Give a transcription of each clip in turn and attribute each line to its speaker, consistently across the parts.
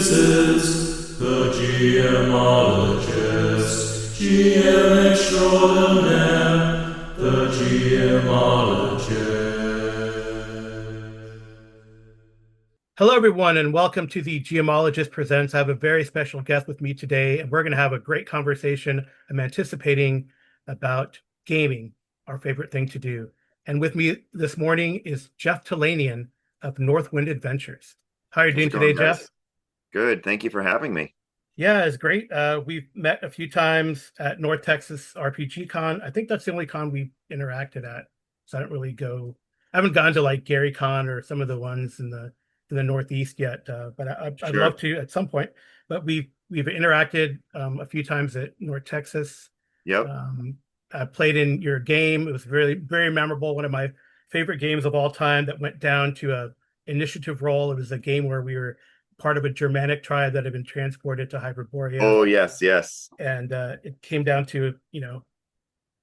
Speaker 1: This is the GMologist, GM extraordinaire, the GMologist.
Speaker 2: Hello, everyone, and welcome to the Geomologist Presents. I have a very special guest with me today, and we're going to have a great conversation. I'm anticipating about gaming, our favorite thing to do. And with me this morning is Jeff Talanian of North Wind Adventures. How are you
Speaker 3: How's
Speaker 2: doing
Speaker 3: it going,
Speaker 2: today, Jeff?
Speaker 3: guys? Good. Thank you for having me.
Speaker 2: Yeah, it's great. We've met a few times at North Texas RPG Con. I think that's the only con we interacted at. So I don't really go. I haven't gone to like Gary Con or some of the ones in the Northeast yet, but I'd love
Speaker 3: Sure.
Speaker 2: to at some point. But we've interacted a few times at North Texas.
Speaker 3: Yep.
Speaker 2: Um, I played in your game. It was really very memorable. One of my favorite games of all time that went down to a initiative role. It was a game where we were part of a Germanic tribe that had been transported to Hyperborea,
Speaker 3: Oh, yes, yes.
Speaker 2: and it came down to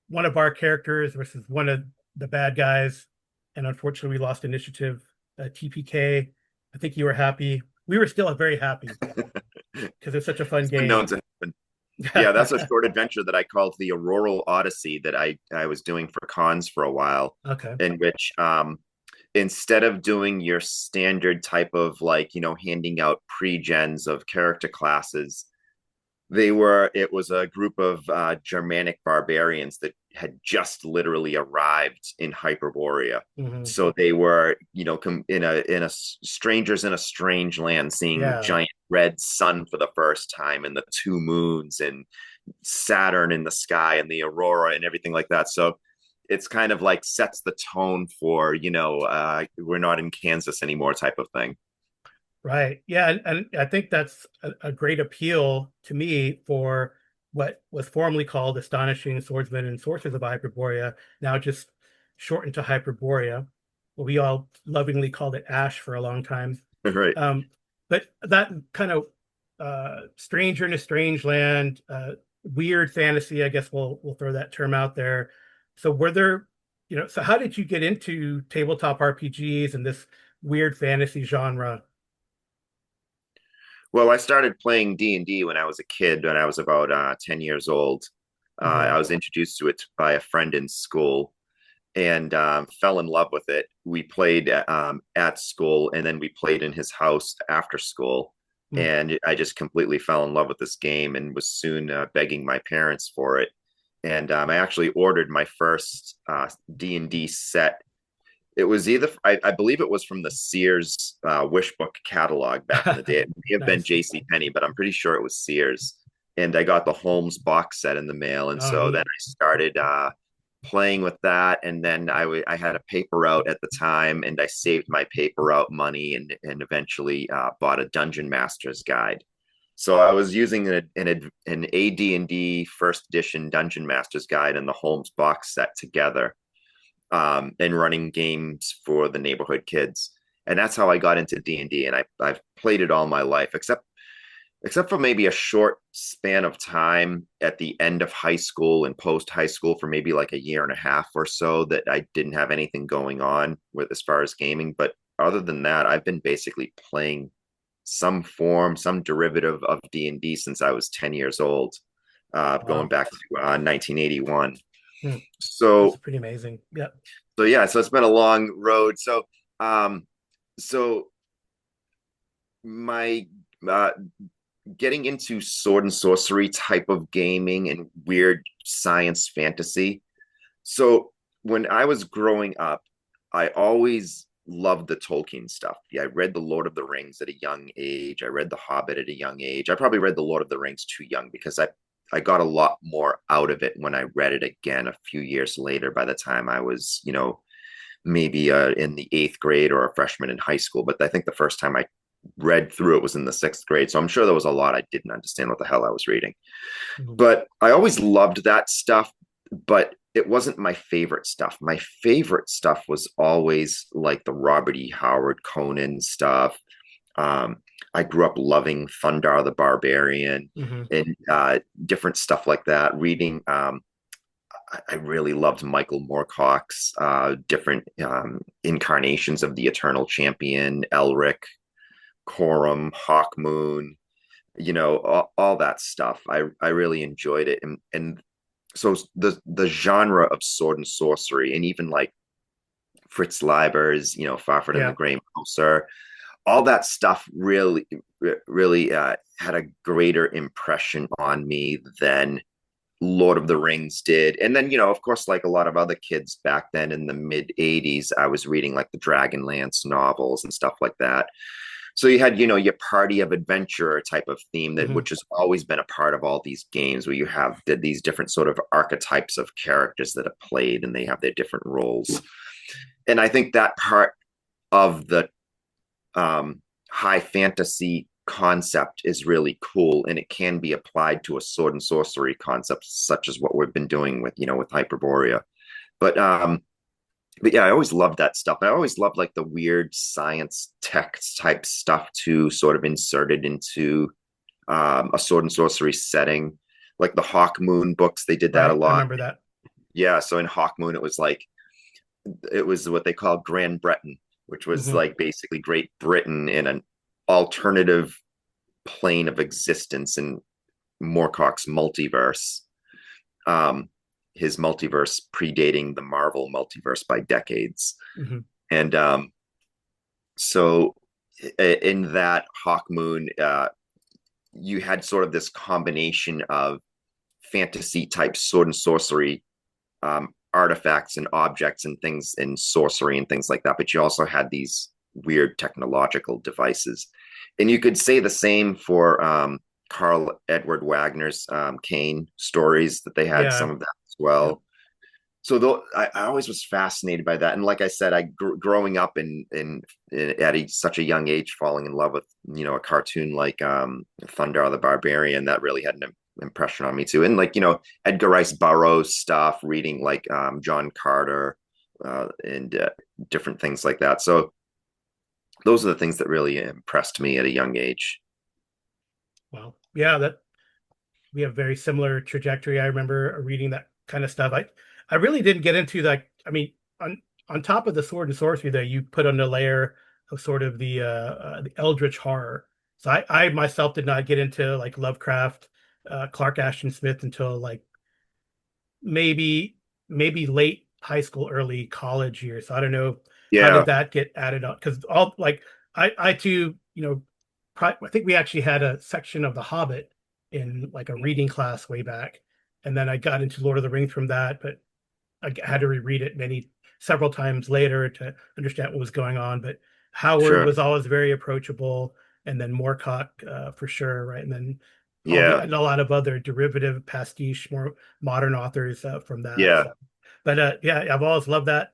Speaker 2: one of our characters versus one of the bad guys, and unfortunately we lost initiative. TPK. I think you were happy. We were still very happy because it's such a fun
Speaker 3: It's been known
Speaker 2: game.
Speaker 3: to happen. Yeah, that's a short adventure that I called the Auroral Odyssey that I was doing for cons for a while,
Speaker 2: Okay.
Speaker 3: in which instead of doing your standard type of handing out pre-gens of character classes, it was a group of Germanic barbarians that had just literally arrived in Hyperborea.
Speaker 2: Hmm.
Speaker 3: So they were, in a strangers in a strange land, seeing
Speaker 2: Yeah.
Speaker 3: giant red sun for the first time, and the two moons, and Saturn in the sky, and the aurora, and everything like that. So it's kind of like sets the tone for, we're not in Kansas anymore type of thing.
Speaker 2: Right. Yeah. And I think that's a great appeal to me for what was formerly called Astonishing Swordsmen and Sorcerers of Hyperborea, now just shortened to Hyperborea. Well, we all lovingly called it Ash for a long time.
Speaker 3: Right.
Speaker 2: Um, but that kind of stranger in a strange land, weird fantasy, I guess we'll throw that term out there. So were there, so how did you get into tabletop RPGs and this weird fantasy genre?
Speaker 3: Well, I started playing D&D when I was a kid, when I was about 10 years old. I
Speaker 2: Hmm.
Speaker 3: was introduced to it by a friend in school, and fell in love with it. We played at school, and then we played in his house after school. And I just completely fell in love with this game and was soon begging my parents for it. And I actually ordered my first D&D set. It was I believe it was from the Sears Wish Book catalog back in the day. It may have been
Speaker 2: Nice.
Speaker 3: J.C. Penney, but I'm pretty sure it was Sears. And I got the Holmes box set in the mail, and
Speaker 2: Oh,
Speaker 3: so then
Speaker 2: neat.
Speaker 3: I started playing with that. And then I had a paper route at the time, and I saved my paper route money, and eventually bought a Dungeon Master's Guide. So I was using an AD&D first edition Dungeon Master's Guide and the Holmes box set together, and running games for the neighborhood kids. And that's how I got into D&D. And I've played it all my life, except for maybe a short span of time at the end of high school and post high school for maybe like a year and a half or so that I didn't have anything going on with as far as gaming. But other than that, I've been basically playing some form, some derivative of D&D since I was 10 years old, going
Speaker 2: Wow.
Speaker 3: back to 1981.
Speaker 2: Hmm. That's
Speaker 3: So
Speaker 2: pretty amazing. Yeah.
Speaker 3: so yeah, so it's been a long road. Um, so my uh, getting into sword and sorcery type of gaming and weird science fantasy. So when I was growing up, I always loved the Tolkien stuff. Yeah, I read The Lord of the Rings at a young age. I read The Hobbit at a young age. I probably read The Lord of the Rings too young because I got a lot more out of it when I read it again a few years later, by the time I was, maybe in the eighth grade or a freshman in high school. But I think the first time I read through it was in the sixth grade. So I'm sure there was a lot I didn't understand what the hell I was reading.
Speaker 2: Mhm.
Speaker 3: But I always loved that stuff, but it wasn't my favorite stuff. My favorite stuff was always like the Robert E. Howard Conan stuff. I grew up loving Thundar the Barbarian
Speaker 2: Mhm.
Speaker 3: and different stuff like that. Reading, I really loved Michael Moorcock's different incarnations of the Eternal Champion, Elric. Quorum, Hawk Moon, all that stuff. I really enjoyed it, and so the genre of sword and sorcery, and even like Fritz Leiber's, Fafhrd and the
Speaker 2: Yeah.
Speaker 3: Grey Mouser, all that stuff really had a greater impression on me than Lord of the Rings did. And then, of course, like a lot of other kids back then in the mid 80s, I was reading like the Dragonlance novels and stuff like that. So you had, your party of adventurer type of theme that
Speaker 2: Hmm.
Speaker 3: which has always been a part of all these games where you have these different sort of archetypes of characters that are played and they have their different roles. And I think that part of the high fantasy concept is really cool, and it can be applied to a sword and sorcery concept such as what we've been doing with Hyperborea. But yeah, I always loved that stuff. I always loved like the weird science text type stuff too, sort of inserted into a sword and sorcery setting, like the Hawk Moon books. They did that a
Speaker 2: Right. I
Speaker 3: lot.
Speaker 2: remember that.
Speaker 3: Yeah, so in Hawk Moon, it was what they call Grand Breton, which was
Speaker 2: Hmm.
Speaker 3: like basically Great Britain in an alternative plane of existence in Moorcock's multiverse. Um, his multiverse predating the Marvel multiverse by decades.
Speaker 2: Hmm.
Speaker 3: And so in that Hawk Moon, you had sort of this combination of fantasy type sword and sorcery artifacts and objects and things and sorcery and things like that. But you also had these weird technological devices. And you could say the same for Carl Edward Wagner's Kane stories, that they had
Speaker 2: Yeah.
Speaker 3: some of that as
Speaker 2: Yeah.
Speaker 3: well. So I always was fascinated by that. And like I said, growing up at such a young age, falling in love with, a cartoon like Thundar the Barbarian, that really had an impression on me too. And like, Edgar Rice Burroughs stuff, reading like John Carter and different things like that. So those are the things that really impressed me at a young age.
Speaker 2: Well, yeah, that we have very similar trajectory. I remember reading that kind of stuff. I really didn't get into like, I mean, on top of the sword and sorcery that you put on a layer of sort of the eldritch horror. So I myself did not get into like Lovecraft, Clark Ashton Smith until like maybe late high school, early college years. So I don't know how did
Speaker 3: Yeah,
Speaker 2: that get added on because all like I too, I think we actually had a section of The Hobbit in like a reading class way back, and then I got into Lord of the Rings from that, but I had to reread it several times later to understand what was going on. But Howard
Speaker 3: sure.
Speaker 2: was always very approachable, and then Moorcock for sure, right? And then
Speaker 3: Yeah,
Speaker 2: and a lot of other derivative pastiche, more modern authors from that.
Speaker 3: yeah,
Speaker 2: So, but yeah, I've always loved that.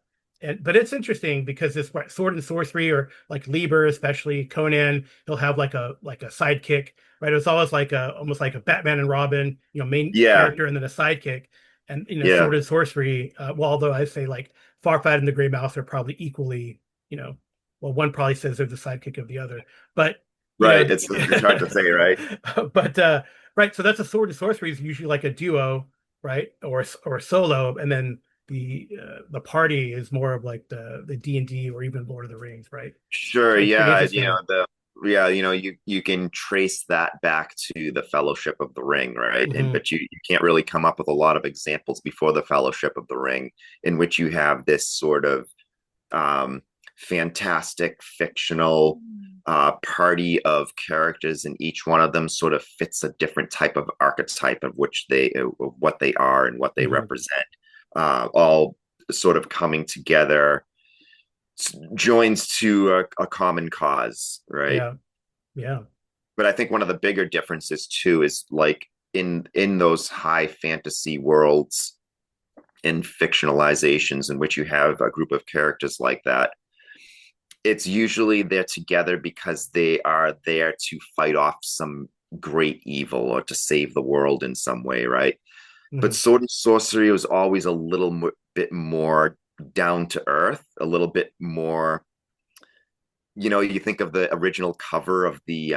Speaker 2: But it's interesting because this sword and sorcery, or like Lieber, especially Conan, he'll have like a sidekick, right? It was always like a almost like a Batman and Robin, main
Speaker 3: yeah,
Speaker 2: character and then a sidekick. And sword
Speaker 3: yeah.
Speaker 2: and sorcery, well, although I say like Farfad and the Grey Mouse are probably equally, well, one probably says they're the sidekick of the other, but
Speaker 3: Right. It's hard to say, right?
Speaker 2: but right, so that's a sword and sorcery is usually like a duo, right, or solo, and then the party is more of like the D&D or even Lord of the Rings, right?
Speaker 3: Sure,
Speaker 2: So it's pretty
Speaker 3: yeah,
Speaker 2: interesting.
Speaker 3: you can trace that back to the Fellowship of the Ring, right? And
Speaker 2: Hmm.
Speaker 3: but you can't really come up with a lot of examples before the Fellowship of the Ring in which you have this sort of um fantastic fictional party of characters, and each one of them sort of fits a different type of archetype of what they are and what they
Speaker 2: Hmm.
Speaker 3: represent, all sort of coming together, joins to a common cause, right?
Speaker 2: Yeah, yeah.
Speaker 3: But I think one of the bigger differences too is like in those high fantasy worlds and fictionalizations in which you have a group of characters like that, it's usually they're together because they are there to fight off some great evil or to save the world in some way, right? But
Speaker 2: Hmm.
Speaker 3: sword and sorcery was always a bit more down to earth, a little bit more. You think of the original cover of the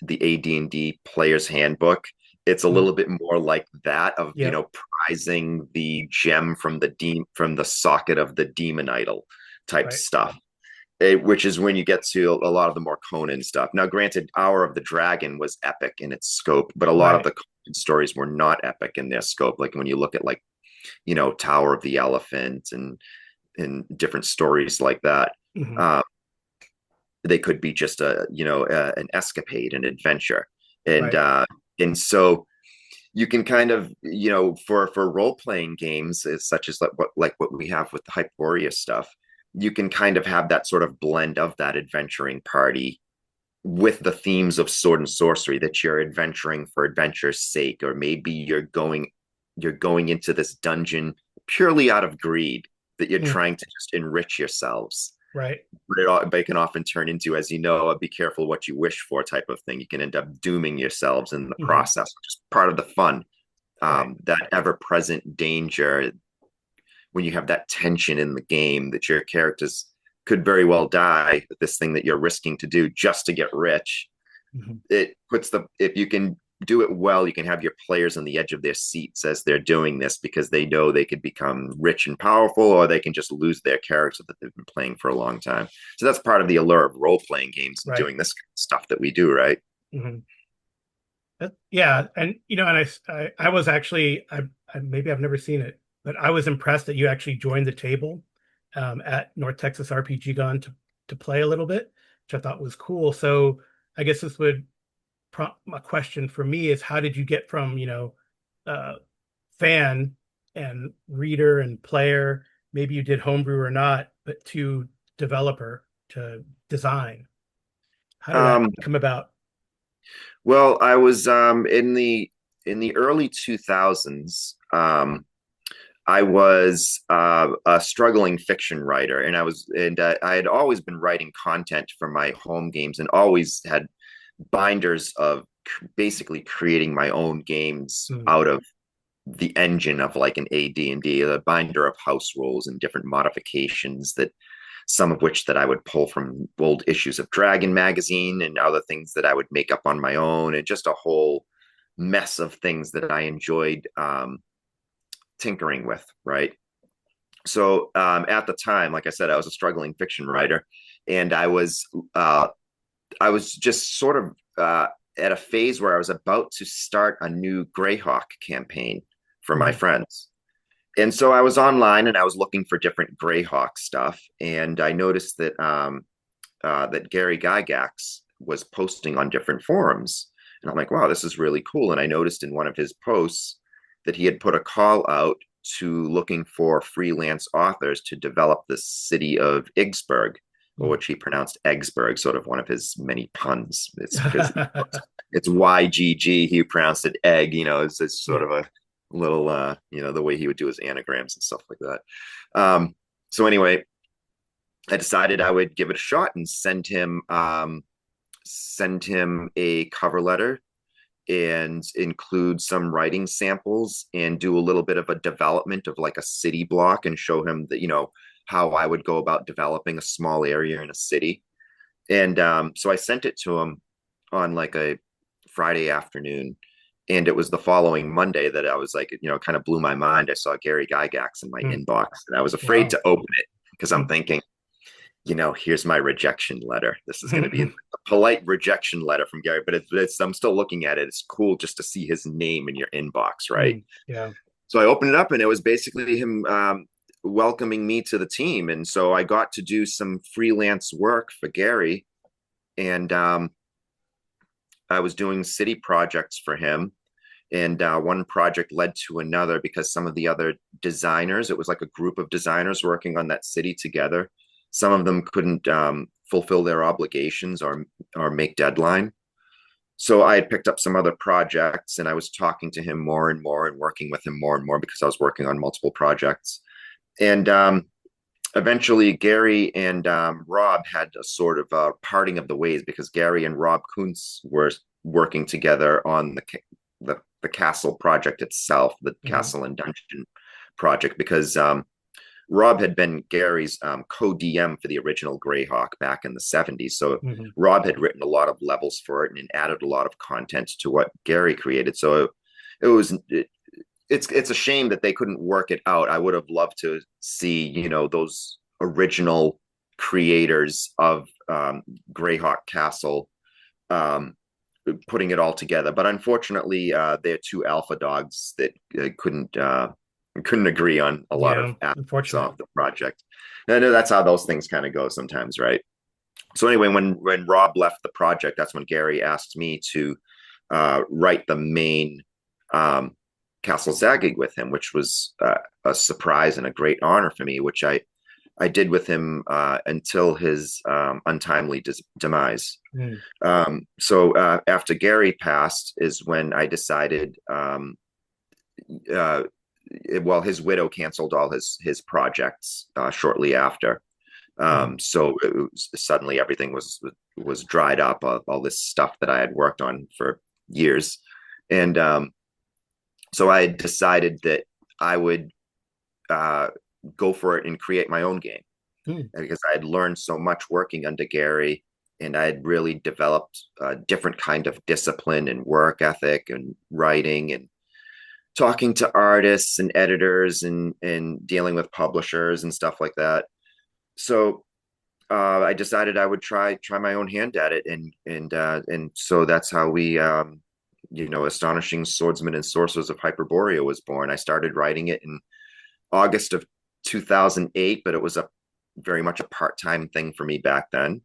Speaker 3: AD&D player's handbook. It's a
Speaker 2: Hmm.
Speaker 3: little bit more like that of
Speaker 2: Yep.
Speaker 3: prizing the gem from the socket of the demon idol type
Speaker 2: Right.
Speaker 3: stuff. which is when you get to a lot of the more Conan stuff. Now, granted, Hour of the Dragon was epic in its scope, but a lot of
Speaker 2: Right.
Speaker 3: the Conan stories were not epic in their scope. Like when you look at like, Tower of the Elephant and different stories like that.
Speaker 2: Hmm.
Speaker 3: Um, they could be just an escapade, an adventure, and
Speaker 2: Right.
Speaker 3: uh, and so you can kind of for role playing games such as like what we have with the Hyperborea stuff, you can kind of have that sort of blend of that adventuring party with the themes of sword and sorcery, that you're adventuring for adventure's sake, or maybe you're going into this dungeon purely out of greed, that you're
Speaker 2: Mm.
Speaker 3: trying to just enrich yourselves.
Speaker 2: Right.
Speaker 3: But it can often turn into, as you know, a be careful what you wish for type of thing. You can end up dooming yourselves in the
Speaker 2: Hmm.
Speaker 3: process, which is part of the fun.
Speaker 2: Right.
Speaker 3: That ever-present danger when you have that tension in the game that your characters could very well die with this thing that you're risking to do just to get rich.
Speaker 2: Hmm.
Speaker 3: It puts if you can do it well, you can have your players on the edge of their seats as they're doing this, because they know they could become rich and powerful, or they can just lose their character that they've been playing for a long time. So that's part of the allure of role-playing games and
Speaker 2: Right.
Speaker 3: doing this stuff that we do, right?
Speaker 2: Hmm. Yeah, and and I was actually maybe I've never seen it, but I was impressed that you actually joined the table at North Texas RPG Con to play a little bit, which I thought was cool. So I guess this would prompt a question for me is how did you get from uh, fan and reader and player, maybe you did homebrew or not, but to developer to design? How did that
Speaker 3: Um,
Speaker 2: come about?
Speaker 3: well, I was in the early 2000s. I was a struggling fiction writer, and I had always been writing content for my home games, and always had binders of basically creating my own games
Speaker 2: Hmm.
Speaker 3: out of the engine of like an AD&D, a binder of house rules and different modifications, that some of which that I would pull from old issues of Dragon magazine, and other things that I would make up on my own, and just a whole mess of things that I enjoyed tinkering with, right? So at the time, like I said, I was a struggling fiction writer, and I was just sort of at a phase where I was about to start a new Greyhawk campaign for my
Speaker 2: Hmm.
Speaker 3: friends. And so I was online and I was looking for different Greyhawk stuff, and I noticed that Gary Gygax was posting on different forums, and I'm like, wow, this is really cool. And I noticed in one of his posts that he had put a call out to looking for freelance authors to develop the city of Iggsburg, or
Speaker 2: Hmm.
Speaker 3: which he pronounced Eggsburg, sort of one of his many puns. It's because it's YGG. He pronounced it egg. It's sort
Speaker 2: Yeah.
Speaker 3: of a little, the way he would do his anagrams and stuff like that. So anyway, I decided I would give it a shot and send him a cover letter and include some writing samples, and do a little bit of a development of like a city block, and show him that how I would go about developing a small area in a city. And so I sent it to him on like a Friday afternoon, and it was the following Monday that I was like, kind of blew my mind. I saw Gary Gygax in my
Speaker 2: Hmm.
Speaker 3: inbox, and I was afraid
Speaker 2: Wow.
Speaker 3: to open it, because I'm thinking, here's my rejection letter. This is going to be a polite rejection letter from Gary, but I'm still looking at it. It's cool just to see his name in your inbox, right?
Speaker 2: Hmm. Yeah.
Speaker 3: So I opened it up, and it was basically him welcoming me to the team. And so I got to do some freelance work for Gary, and I was doing city projects for him. And one project led to another, because some of the other designers, it was like a group of designers working on that city together. Some of them couldn't fulfill their obligations, or make deadline. So I had picked up some other projects, and I was talking to him more and more, and working with him more and more, because I was working on multiple projects. And eventually, Gary and Rob had a sort of parting of the ways, because Gary and Rob Kuntz were working together on the castle project itself, the
Speaker 2: Hmm.
Speaker 3: castle and dungeon project, because Rob had been Gary's co-DM for the original Greyhawk back in the 70s. So
Speaker 2: Hmm.
Speaker 3: Rob had written a lot of levels for it, and added a lot of content to what Gary created. So it's a shame that they couldn't work it out. I would have loved to see, those original creators of Greyhawk Castle, putting it all together. But unfortunately, they're two alpha dogs that couldn't agree on a lot of
Speaker 2: Yeah,
Speaker 3: aspects
Speaker 2: unfortunate.
Speaker 3: of the project. And I know that's how those things kind of go sometimes, right? So anyway, when Rob left the project, that's when Gary asked me to write the main Castle Zaggig with him, which was a surprise and a great honor for me, which I did with him until his untimely demise.
Speaker 2: Mm.
Speaker 3: So after Gary passed is when I decided, uh, well, his widow canceled all his projects shortly after. So suddenly everything was dried up, all this stuff that I had worked on for years. And so I decided that I would go for it and create my own game, because I had learned so much working under Gary, and I had really developed a different kind of discipline and work ethic and writing and talking to artists and editors and dealing with publishers and stuff like that. So I decided I would try my own hand at it, and so that's how we, Astonishing Swordsmen and Sorcerers of Hyperborea was born. I started writing it in August of 2008, but it was very much a part-time thing for me back then.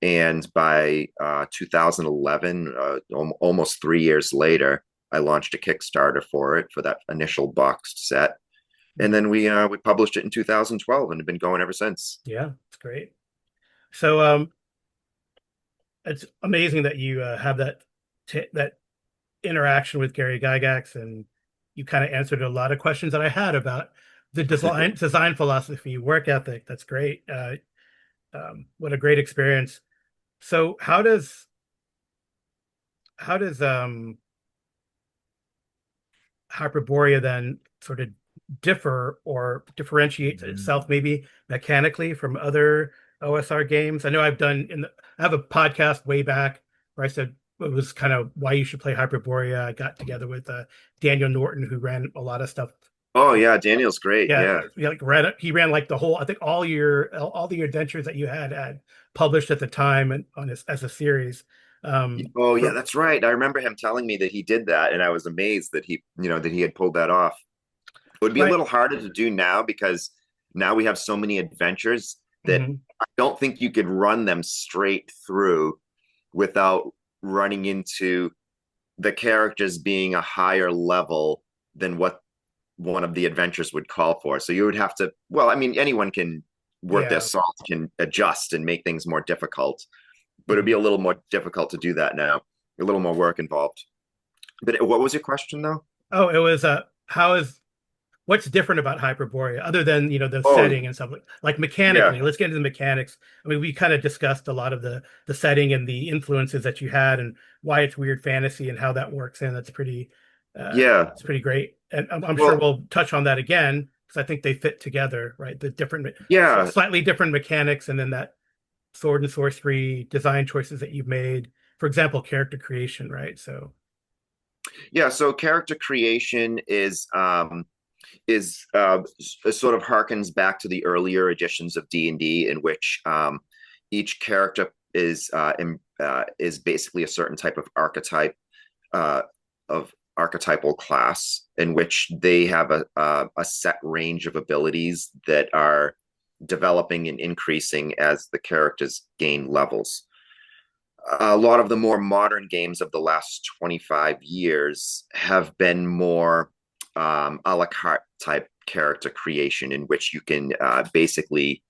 Speaker 3: And by 2011, almost 3 years later, I launched a Kickstarter for it for that initial boxed set, and then we published it in 2012 and have been going ever since.
Speaker 2: Yeah, it's great. So it's amazing that you have that interaction with Gary Gygax, and you kind of answered a lot of questions that I had about the design philosophy, work ethic. That's great. What a great experience. So how does Hyperborea then sort of differ or differentiates itself maybe mechanically from other OSR games? I know I have a podcast way back where I said it was kind of why you should play Hyperborea. I got together with Daniel Norton, who ran a lot of stuff.
Speaker 3: Oh yeah, Daniel's great.
Speaker 2: Yeah,
Speaker 3: Yeah.
Speaker 2: he ran like the whole, I think all the adventures that you had published at the time and as a series.
Speaker 3: Oh yeah,
Speaker 2: For
Speaker 3: that's right. I remember him telling me that he did that, and I was amazed that he had pulled that off. It would be a
Speaker 2: right.
Speaker 3: little harder to do now because now we have so many adventures that
Speaker 2: Mhm.
Speaker 3: I don't think you could run them straight through without running into the characters being a higher level than what one of the adventures would call for. So you would have to, well, I mean, anyone can worth their
Speaker 2: Yeah.
Speaker 3: salt, can adjust and make things more difficult, but it'd be
Speaker 2: Mhm.
Speaker 3: a little more difficult to do that now, a little more work involved. But what was your question though?
Speaker 2: Oh, it was what's different about Hyperborea other than the
Speaker 3: Oh,
Speaker 2: setting and stuff like
Speaker 3: yeah.
Speaker 2: mechanically? Let's get into the mechanics. I mean, we kind of discussed a lot of the setting and the influences that you had and why it's weird fantasy and how that works in. That's pretty
Speaker 3: Yeah.
Speaker 2: it's pretty great, and I'm sure
Speaker 3: Well,
Speaker 2: we'll touch on that again because I think they fit together, right? The different,
Speaker 3: yeah.
Speaker 2: slightly different mechanics, and then that sword and sorcery design choices that you've made. For example, character creation, right? So
Speaker 3: Yeah. So character creation is sort of harkens back to the earlier editions of D&D, in which each character is basically a certain type of uh, archetypal class, in which they have a set range of abilities that are developing and increasing as the characters gain levels. A lot of the more modern games of the last 25 years have been more a la carte type character creation, in which you can basically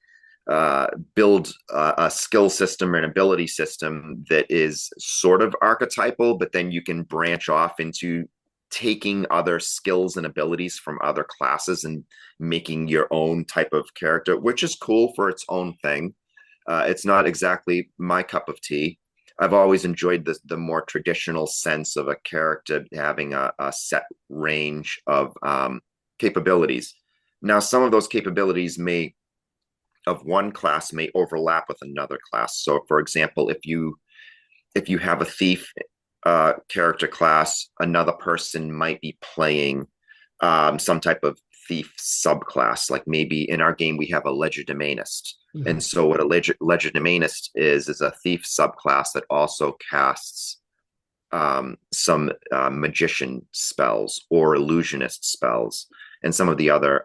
Speaker 3: build a skill system or an ability system that is sort of archetypal, but then you can branch off into taking other skills and abilities from other classes and making your own type of character, which is cool for its own thing. It's not exactly my cup of tea. I've always enjoyed the more traditional sense of a character having a set range of capabilities. Now, some of those capabilities of one class may overlap with another class. So, for example, if you have a thief character class, another person might be playing some type of thief subclass. Like maybe in our game we have a legerdemainist.
Speaker 2: Mhm.
Speaker 3: And so what a legerdemainist is a thief subclass that also casts some magician spells or illusionist spells and some of the other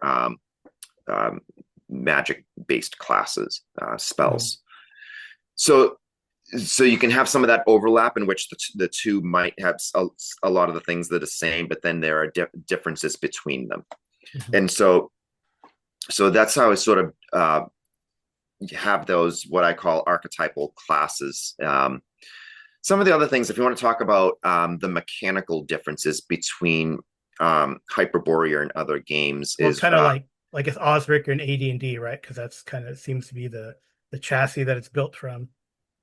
Speaker 3: magic-based classes spells. So you can have some of that overlap in which the two might have a lot of the things that are the same, but then there are differences between them. And so that's how I sort of have those what I call archetypal classes. Some of the other things, if you want to talk about the mechanical differences between Hyperborea and other games,
Speaker 2: Well,
Speaker 3: is
Speaker 2: kind of like it's Osric and AD&D, right? Because that's kind of seems to be the chassis that it's built from.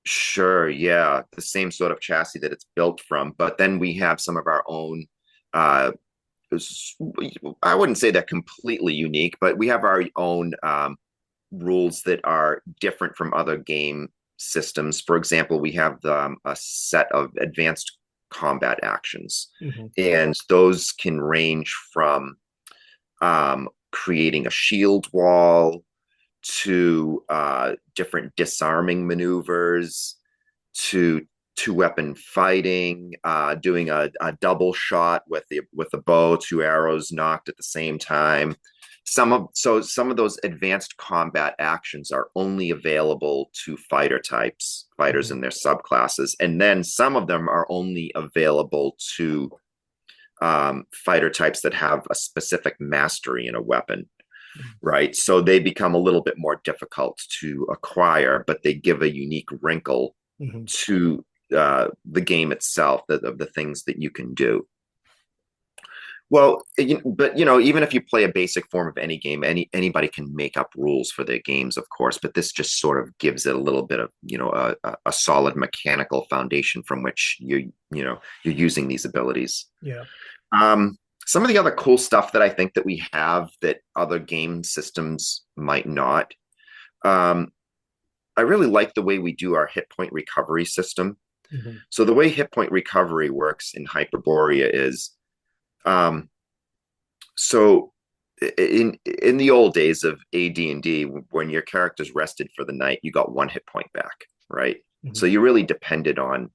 Speaker 3: sure, yeah, the same sort of chassis that it's built from, but then we have some of our own. I wouldn't say they're completely unique, but we have our own rules that are different from other game systems. For example, we have a set of advanced combat actions, and those can range from creating a shield wall to different disarming maneuvers to two-weapon fighting, doing a double shot with the bow, two arrows knocked at the same time. Some of those advanced combat actions are only available to fighter types, fighters in their subclasses, and then some of them are only available to fighter types that have a specific mastery in a weapon, right? So they become a little bit more difficult to acquire, but they give a unique wrinkle to the game itself, of the things that you can do. Well, but even if you play a basic form of any game, anybody can make up rules for their games, of course. But this just sort of gives it a little bit of a solid mechanical foundation from which you're using these abilities.
Speaker 2: Yeah.
Speaker 3: Some of the other cool stuff that I think that we have that other game systems might not. I really like the way we do our hit point recovery system. So the way hit point recovery works in Hyperborea is. So in the old days of AD&D, when your characters rested for the night, you got 1 hit point back, right? So you really depended on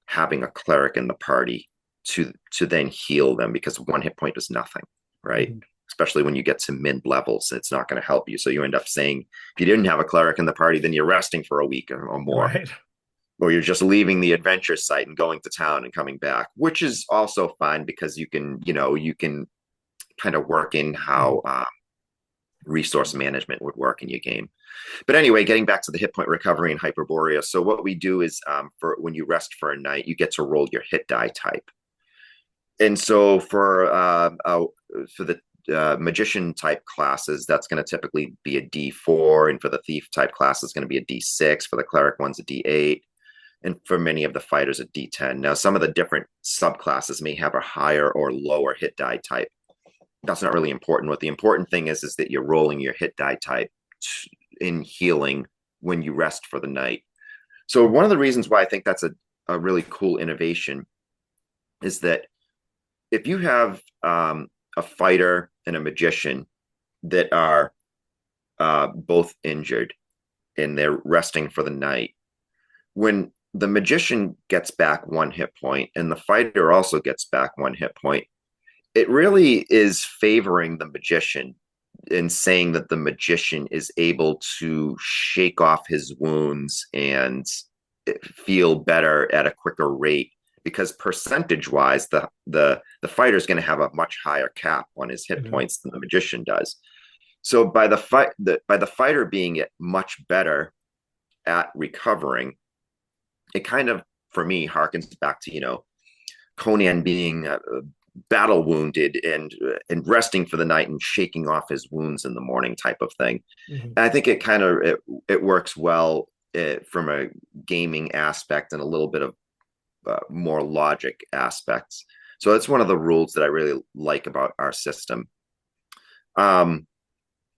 Speaker 3: having a cleric in the party to then heal them, because 1 hit point is nothing, right? Especially when you get to mid levels, it's not going to help you. So you end up saying, if you didn't have a cleric in the party, then you're resting for a week or more.
Speaker 2: Right.
Speaker 3: Or you're just leaving the adventure site and going to town and coming back, which is also fine because you can kind of work in how resource management would work in your game. But anyway, getting back to the hit point recovery in Hyperborea. So what we do is for when you rest for a night, you get to roll your hit die type. And so for the magician type classes, that's going to typically be a D4, and for the thief type class, it's going to be a D6. For the cleric one's a D8. And for many of the fighters, a D10. Now, some of the different subclasses may have a higher or lower hit die type. That's not really important. What the important thing is that you're rolling your hit die type in healing when you rest for the night. So one of the reasons why I think that's a really cool innovation is that if you have a fighter and a magician that are both injured and they're resting for the night, when the magician gets back 1 hit point and the fighter also gets back 1 hit point, it really is favoring the magician in saying that the magician is able to shake off his wounds and feel better at a quicker rate, because percentage wise, the fighter is going to have a much higher cap on his hit points than the magician does. So by the fighter being much better at recovering, it kind of, for me, harkens back to Conan being battle wounded and resting for the night and shaking off his wounds in the morning type of thing. And I think it kind of it works well from a gaming aspect and a little bit of more logic aspects. So that's one of the rules that I really like about our system. One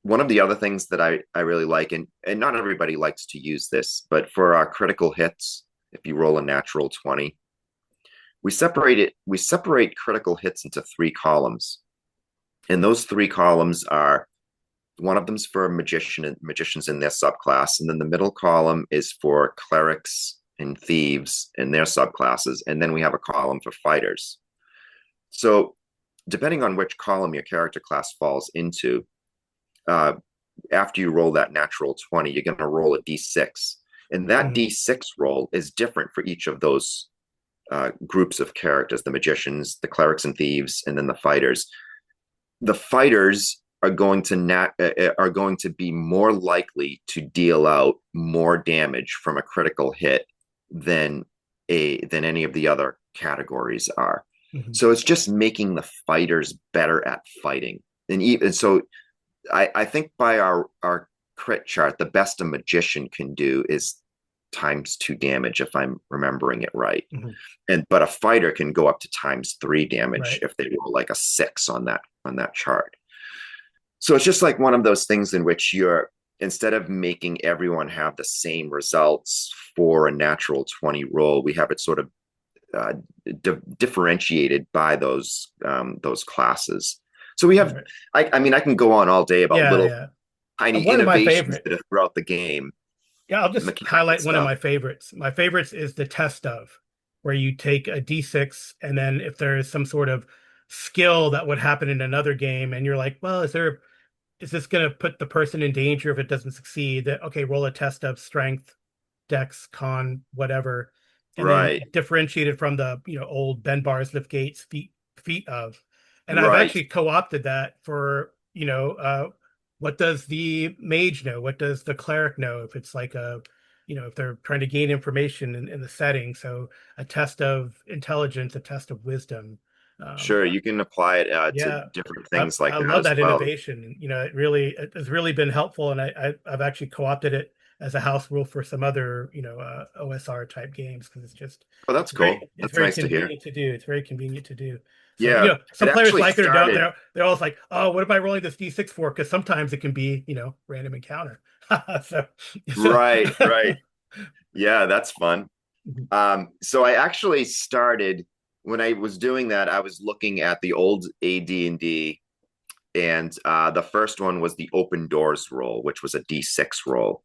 Speaker 3: of the other things that I really like, and not everybody likes to use this, but for our critical hits, if you roll a natural 20, we separate critical hits into 3 columns. And those three columns are, one of them's for magicians in their subclass, and then the middle column is for clerics and thieves in their subclasses, and then we have a column for fighters. So depending on which column your character class falls into, after you roll that natural 20, you're going to roll a d6. And that d6 roll is different for each of those groups of characters, the magicians, the clerics and thieves, and then the fighters. The fighters are going to be more likely to deal out more damage from a critical hit than any of the other categories are. So it's just making the fighters better at fighting. And so I think by our crit chart, the best a magician can do is ×2 damage, if I'm remembering it right. But a fighter can go up to ×3 damage if they roll like a 6 on that chart. So it's just like one of those things in which instead of making everyone have the same results for a natural 20 roll, we have it sort of differentiated by those classes. So we have, I mean, I can go on all day about tiny innovations that are throughout the game.
Speaker 2: Yeah, I'll just highlight one of my favorites. My favorites is the test of, where you take a d6, and then if there is some sort of skill that would happen in another game, and you're like, well, is this going to put the person in danger if it doesn't succeed? That okay, roll a test of strength, dex, con, whatever, and then differentiated from the old bend bars, lift gates, feet of. And I've actually co-opted that for what does the mage know? What does the cleric know? If it's like if they're trying to gain information in the setting. So a test of intelligence, a test of wisdom.
Speaker 3: Sure, you can apply it to different things like that. I love that
Speaker 2: innovation. It has really been helpful, and I've actually co-opted it as a house rule for some other OSR type games, because it's just
Speaker 3: that's cool. That's nice to hear.
Speaker 2: It's very convenient to do. So,
Speaker 3: yeah,
Speaker 2: some players like it or don't. They're always like, oh, what am I rolling this d6 for? Because sometimes it can be random encounter.
Speaker 3: Right. Yeah, that's fun. So I actually started, when I was doing that, I was looking at the old AD&D, and the first one was the open doors roll, which was a d6 roll.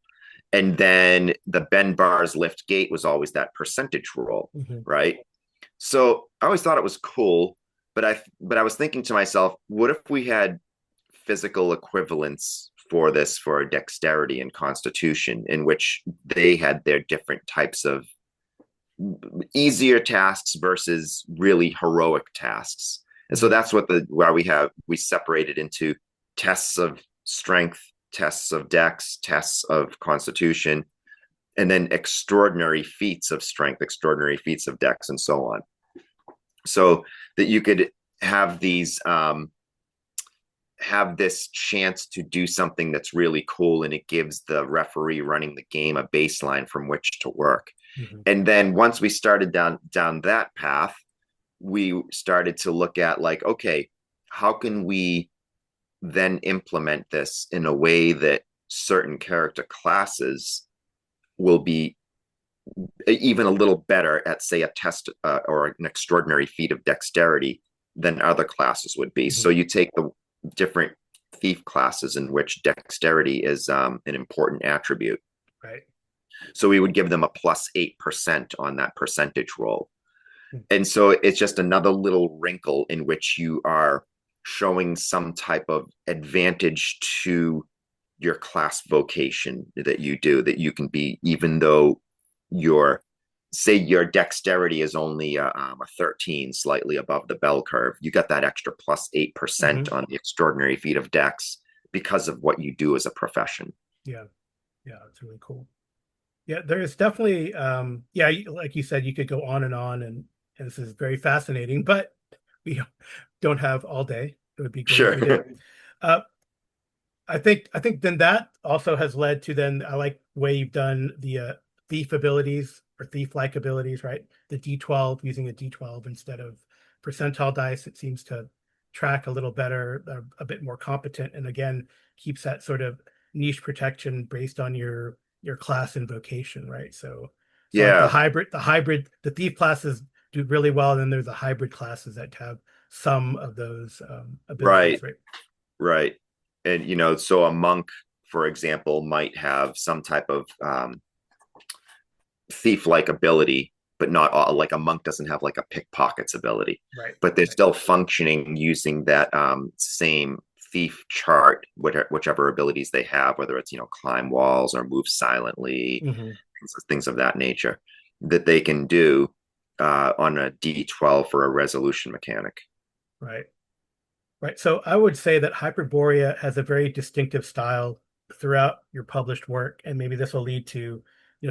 Speaker 3: And then the bend bars lift gate was always that percentage roll, right? So I always thought it was cool, but I was thinking to myself, what if we had physical equivalents for this, for dexterity and constitution, in which they had their different types of easier tasks versus really heroic tasks. And so that's why we separated into tests of strength, tests of dex, tests of constitution, and then extraordinary feats of strength, extraordinary feats of dex, and so on. So that you could have these have this chance to do something that's really cool, and it gives the referee running the game a baseline from which to work. And then once we started down that path, we started to look at like, okay, how can we then implement this in a way that certain character classes will be even a little better at, say, a test or an extraordinary feat of dexterity than other classes would be. So you take the different thief classes in which dexterity is an important attribute.
Speaker 2: Right.
Speaker 3: So we would give them a +8% on that percentage roll. And so it's just another little wrinkle in which you are showing some type of advantage to your class vocation that you do, that you can be, even though your dexterity is only a 13, slightly above the bell curve, you got that extra +8% on the extraordinary feat of dex because of what you do as a profession.
Speaker 2: Yeah, it's really cool. Yeah, there is definitely like you said, you could go on, and this is very fascinating, but we don't have all day. It would be great if we did. I think then that also has led to, then I like the way you've done the thief abilities, or thief-like abilities, right? The D12, using a D12 instead of percentile dice. It seems to track a little better, a bit more competent, and again keeps that sort of niche protection based on your class and vocation, right? So like the thief classes do really well, and then there's the hybrid classes that have some of those
Speaker 3: Right,
Speaker 2: abilities, right?
Speaker 3: right. And so a monk, for example, might have some type of thief-like ability, but not all, like a monk doesn't have like a pickpockets ability,
Speaker 2: Right.
Speaker 3: but they're
Speaker 2: Right.
Speaker 3: still functioning using that same thief chart, whichever abilities they have, whether it's climb walls or move silently,
Speaker 2: Hmm.
Speaker 3: things of that nature, that they can do on a D12 for a resolution mechanic.
Speaker 2: Right. Right. So I would say that Hyperborea has a very distinctive style throughout your published work, and maybe this will lead to,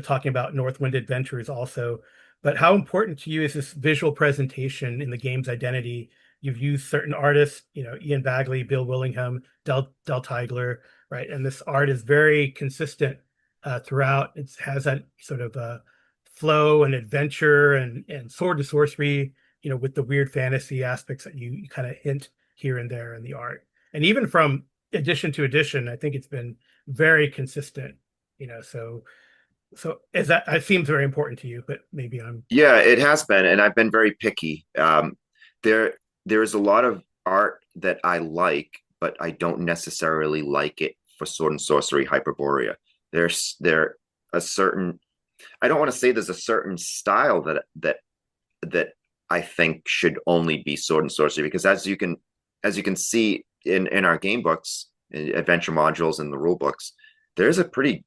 Speaker 2: talking about North Wind Adventures also. But how important to you is this visual presentation in the game's identity? You've used certain artists, Ian Bagley, Bill Willingham, Del Tigler, right? And this art is very consistent throughout. It has that sort of flow and adventure and sword and sorcery, with the weird fantasy aspects that you kind of hint here and there in the art. And even from edition to edition, I think it's been very consistent, so is that it seems very important to you, but maybe I'm
Speaker 3: Yeah, it has been, and I've been very picky. There's a lot of art that I like, but I don't necessarily like it for sword and sorcery Hyperborea. There a certain I don't want to say there's a certain style that I think should only be sword and sorcery, because as you can see in our game books, adventure modules, and the rule books, there's a pretty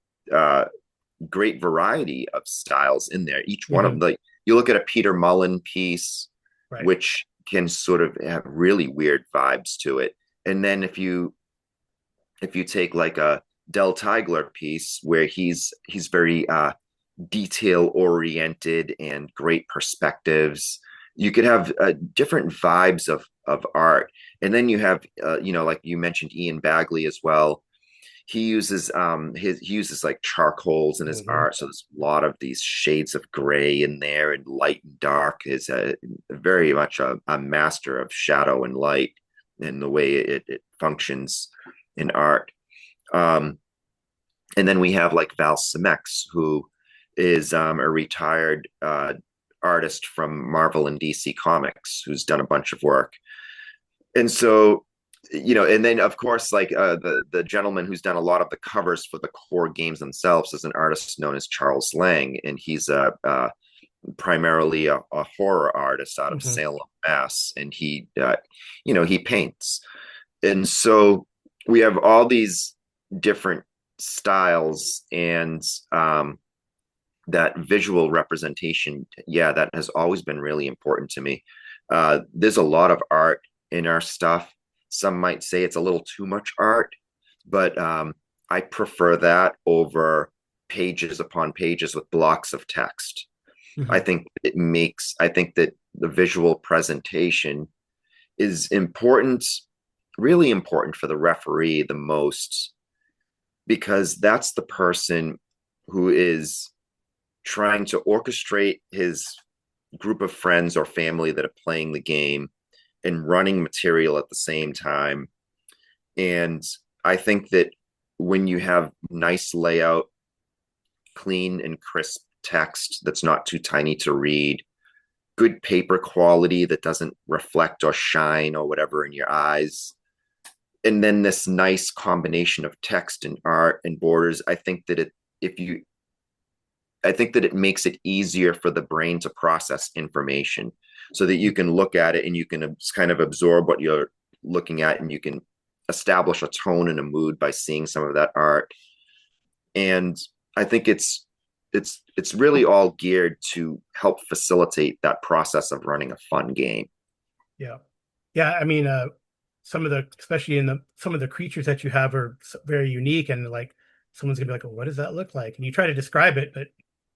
Speaker 3: great variety of styles in there. Each one of
Speaker 2: Mhm.
Speaker 3: the You look at a Peter Mullen piece,
Speaker 2: Right.
Speaker 3: which can sort of have really weird vibes to it, and then if you take like a Del Tigler piece where he's very detail oriented and great perspectives, you could have different vibes of art. And then you have like you mentioned, Ian Bagley as well. He uses like charcoals in his
Speaker 2: Mhm.
Speaker 3: art, so there's a lot of these shades of gray in there, and light and dark. Is very much a master of shadow and light in the way it functions in art. um and then we have like Val Semex, who is a retired artist from Marvel and DC Comics, who's done a bunch of work. And so, and then of course, like the gentleman who's done a lot of the covers for the core games themselves is an artist known as Charles Lang, and he's primarily a horror artist out of
Speaker 2: Mhm.
Speaker 3: Salem, Mass, and he paints. And so we have all these different styles, and um, that visual representation, yeah, that has always been really important to me. There's a lot of art in our stuff. Some might say it's a little too much art, but I prefer that over pages upon pages with blocks of text.
Speaker 2: Mhm.
Speaker 3: I think that the visual presentation is important, really important for the referee the most, because that's the person who is trying to orchestrate his group of friends or family that are playing the game and running material at the same time. And I think that when you have nice layout, clean and crisp text that's not too tiny to read, good paper quality that doesn't reflect or shine or whatever in your eyes, and then this nice combination of text and art and borders, if you I think that it makes it easier for the brain to process information, so that you can look at it and you can kind of absorb what you're looking at, and you can establish a tone and a mood by seeing some of that art. And I think it's really all geared to help facilitate that process of running a fun game.
Speaker 2: Yeah. Yeah, I mean, some of the, especially in some of the creatures that you have are very unique, and like someone's gonna be like, "Well, what does that look like?" And you try to describe it, but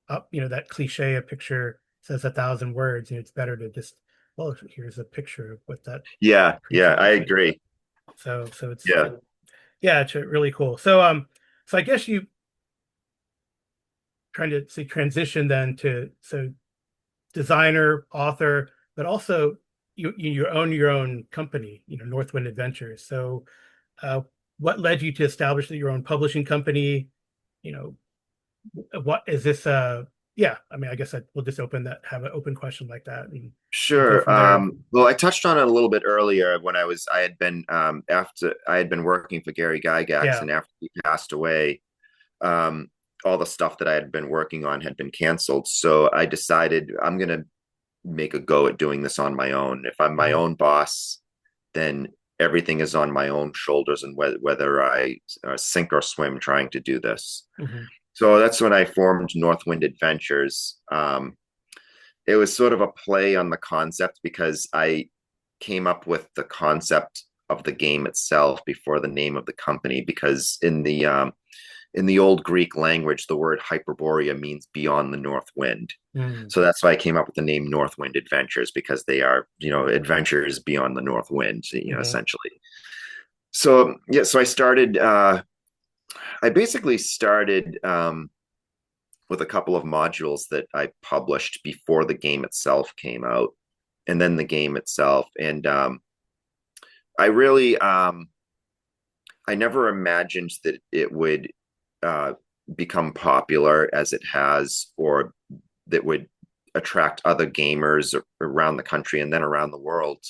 Speaker 2: that cliche, a picture says 1,000 words, and it's better to just, well, here's a picture of what that
Speaker 3: Yeah,
Speaker 2: creature
Speaker 3: yeah, I
Speaker 2: looks like.
Speaker 3: agree.
Speaker 2: So it's
Speaker 3: Yeah.
Speaker 2: yeah, it's really cool. So I guess you trying to say transition then to designer, author, but also you own your own company, Northwind Adventures. So, uh, what led you to establish your own publishing company? You know, what is this? yeah, I mean, I guess we'll just have an open question like that and go
Speaker 3: Sure.
Speaker 2: from there.
Speaker 3: Well, I touched on it a little bit earlier when I had been after I had been working for Gary Gygax,
Speaker 2: Yeah.
Speaker 3: and after he passed away, um, all the stuff that I had been working on had been canceled. So I decided I'm gonna make a go at doing this on my own. If I'm my
Speaker 2: Mhm.
Speaker 3: own boss, then everything is on my own shoulders, and whether I sink or swim trying to do this.
Speaker 2: Mhm.
Speaker 3: So that's when I formed North Wind Adventures. It was sort of a play on the concept because I came up with the concept of the game itself before the name of the company. Because in the old Greek language, the word Hyperborea means beyond the north wind.
Speaker 2: Mhm.
Speaker 3: So that's why I came up with the name North Wind Adventures, because they are, adventures beyond the north wind,
Speaker 2: Mhm.
Speaker 3: essentially. So yeah, so I basically started with a couple of modules that I published before the game itself came out, and then the game itself. And I really, I never imagined that it would uh, become popular as it has, or that would attract other gamers around the country and then around the world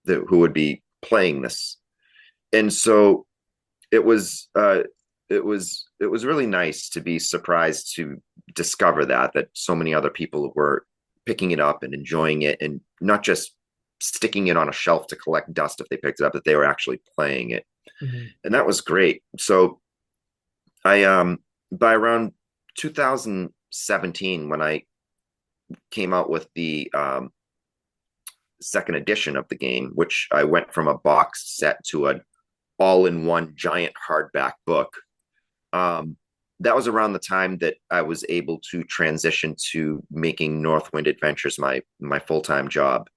Speaker 3: who would be playing this. And so it was it was really nice to be surprised to discover that so many other people were picking it up and enjoying it, and not just sticking it on a shelf to collect dust if they picked it up, that they were actually playing it.
Speaker 2: Mhm.
Speaker 3: And that was great. So I by around 2017, when I came out with the second edition of the game, which I went from a box set to an all-in-one giant hardback book. Um, that was around the time that I was able to transition to making Northwind Adventures my full-time job.